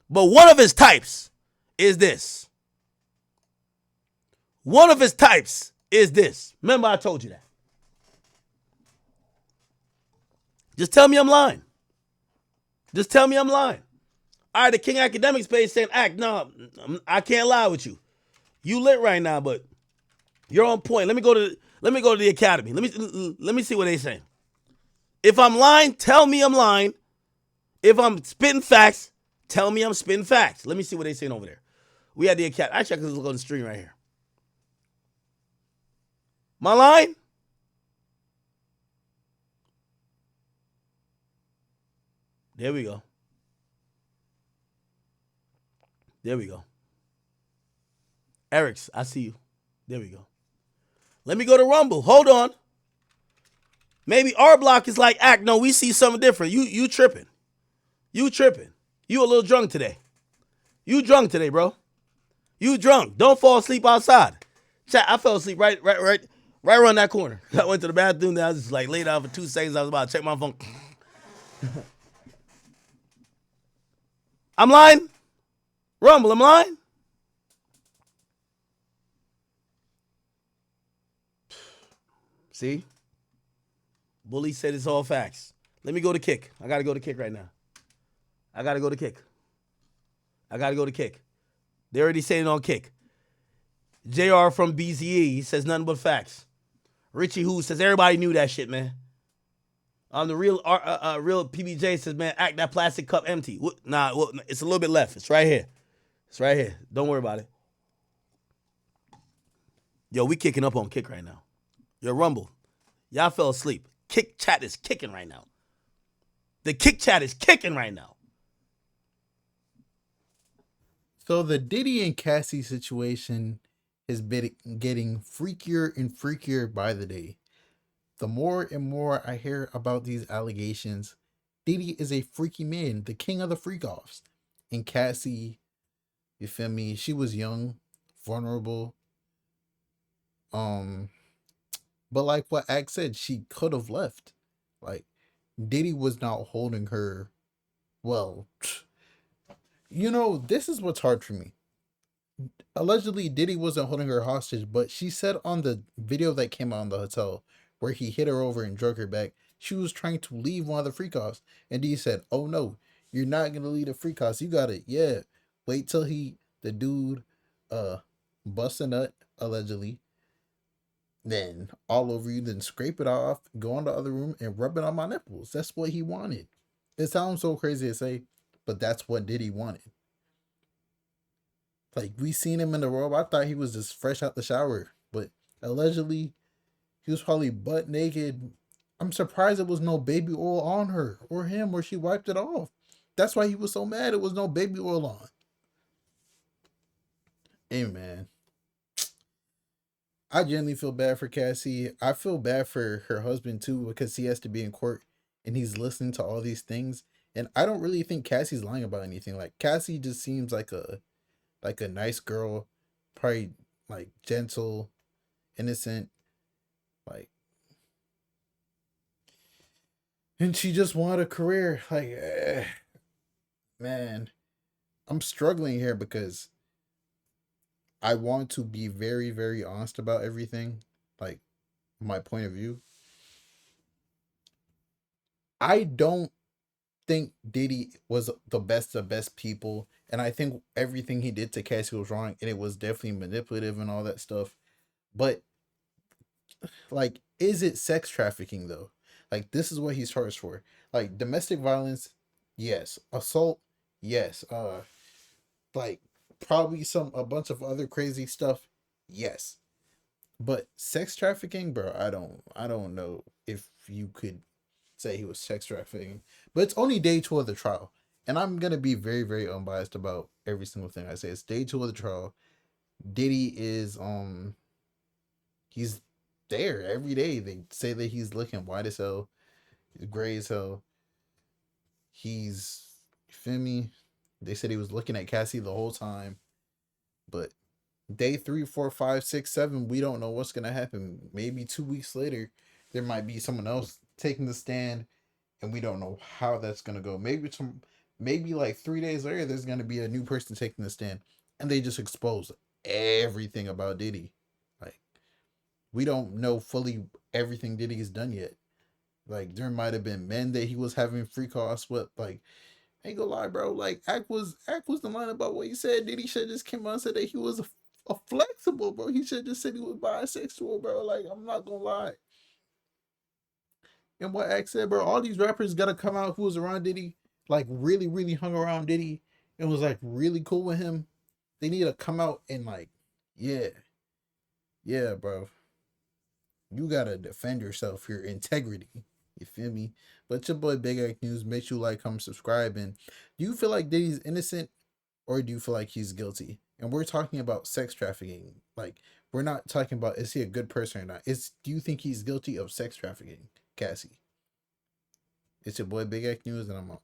But one of his types is this. One of his types is this. Remember I told you that. Just tell me I'm lying. Just tell me I'm lying. All right, the King Akademiks page saying, no, I can't lie with you. You lit right now, but you're on point. Let me go to the Academy. Let me see what they saying. If I'm lying, tell me I'm lying. If I'm spitting facts, tell me I'm spitting facts. Let me see what they saying over there. We had the Academy. Actually, I can look on the stream right here. Am I lying? There we go. There we go. Eric's, I see you. There we go. Let me go to Rumble. Hold on. Maybe our block is like act. No, we see something different. You tripping. You tripping. You a little drunk today. You drunk today, bro. You drunk. Don't fall asleep outside. Chat, I fell asleep right around that corner. I went to the bathroom. Then I was just like laid out for 2 seconds. I was about to check my phone. I'm lying? Rumble, I'm lying? See? Bully said it's all facts. Let me go to Kick. I got to go to Kick right now. I got to go to Kick. They already saying it on Kick. JR from BZE, he says nothing but facts. Richie Who says everybody knew that shit, man. The real PBJ says, man, act that plastic cup empty. Nah, it's a little bit left. It's right here. Don't worry about it. Yo, we kicking up on Kick right now. Yo, Rumble. Y'all fell asleep. Kick chat is kicking right now. The Kick chat is kicking right now. So the Diddy and Cassie situation has been getting freakier and freakier by the day. The more and more I hear about these allegations, Diddy is a freaky man, the king of the freakoffs. And Cassie, you feel me? She was young, vulnerable. But like what Ak said, she could have left. Like, Diddy was not holding her well. This is what's hard for me. Allegedly, Diddy wasn't holding her hostage, but she said on the video that came out in the hotel where he hit her over and drug her back, she was trying to leave one of the freak-offs. And Diddy said, oh no, you're not going to leave the freak-offs. You got it. Wait till the dude, bust a nut, allegedly. Then all over you, then scrape it off, go in the other room and rub it on my nipples. That's what he wanted. It sounds so crazy to say, but that's what Diddy wanted. Like, we seen him in the robe. I thought he was just fresh out the shower, but allegedly he was probably butt naked. I'm surprised there was no baby oil on her or him, or she wiped it off. That's why he was so mad. It was no baby oil on. Hey, man. I genuinely feel bad for Cassie. I feel bad for her husband too, because he has to be in court and he's listening to all these things. And I don't really think Cassie's lying about anything. Like, Cassie just seems like a nice girl, probably like gentle, innocent, like, and she just wanted a career. Like, man, I'm struggling here because I want to be very, very honest about everything, like my point of view. I don't think Diddy was the best of best people, and I think everything he did to Cassie was wrong, and it was definitely manipulative and all that stuff. But like, is it sex trafficking though? Like, this is what he's charged for. Like, domestic violence, yes. Assault, yes. Like, probably a bunch of other crazy stuff, yes. But sex trafficking, bro, I don't know if you could say he was sex trafficking. But it's only day 2 of the trial. And I'm gonna be very, very unbiased about every single thing I say. It's day 2 of the trial. Diddy is he's there every day. They say that he's looking white as hell, he's gray as hell. He's, you feel me? They said he was looking at Cassie the whole time. But day 3, 4, 5, 6, 7, we don't know what's gonna happen. Maybe 2 weeks later, there might be someone else taking the stand and we don't know how that's gonna go. Maybe like 3 days later, there's gonna be a new person taking the stand, and they just expose everything about Diddy. Like, we don't know fully everything Diddy's done yet. Like, there might have been men that he was having freakoffs with. Like, ain't gonna lie, bro. Like, Act was the line about what he said. Diddy should just came out and said that he was a flexible, bro. He should just said he was bisexual, bro. Like, I'm not gonna lie. And what Act said, bro, all these rappers gotta come out who was around Diddy, like really, really hung around Diddy and was like really cool with him. They need to come out and like, yeah, bro. You gotta defend yourself, your integrity. You feel me? But your boy Big Act News, make sure you like, comment, subscribe. And do you feel like Diddy's innocent or do you feel like he's guilty? And we're talking about sex trafficking. Like, we're not talking about is he a good person or not. Do you think he's guilty of sex trafficking, Cassie? It's your boy Big Act News, and I'm out.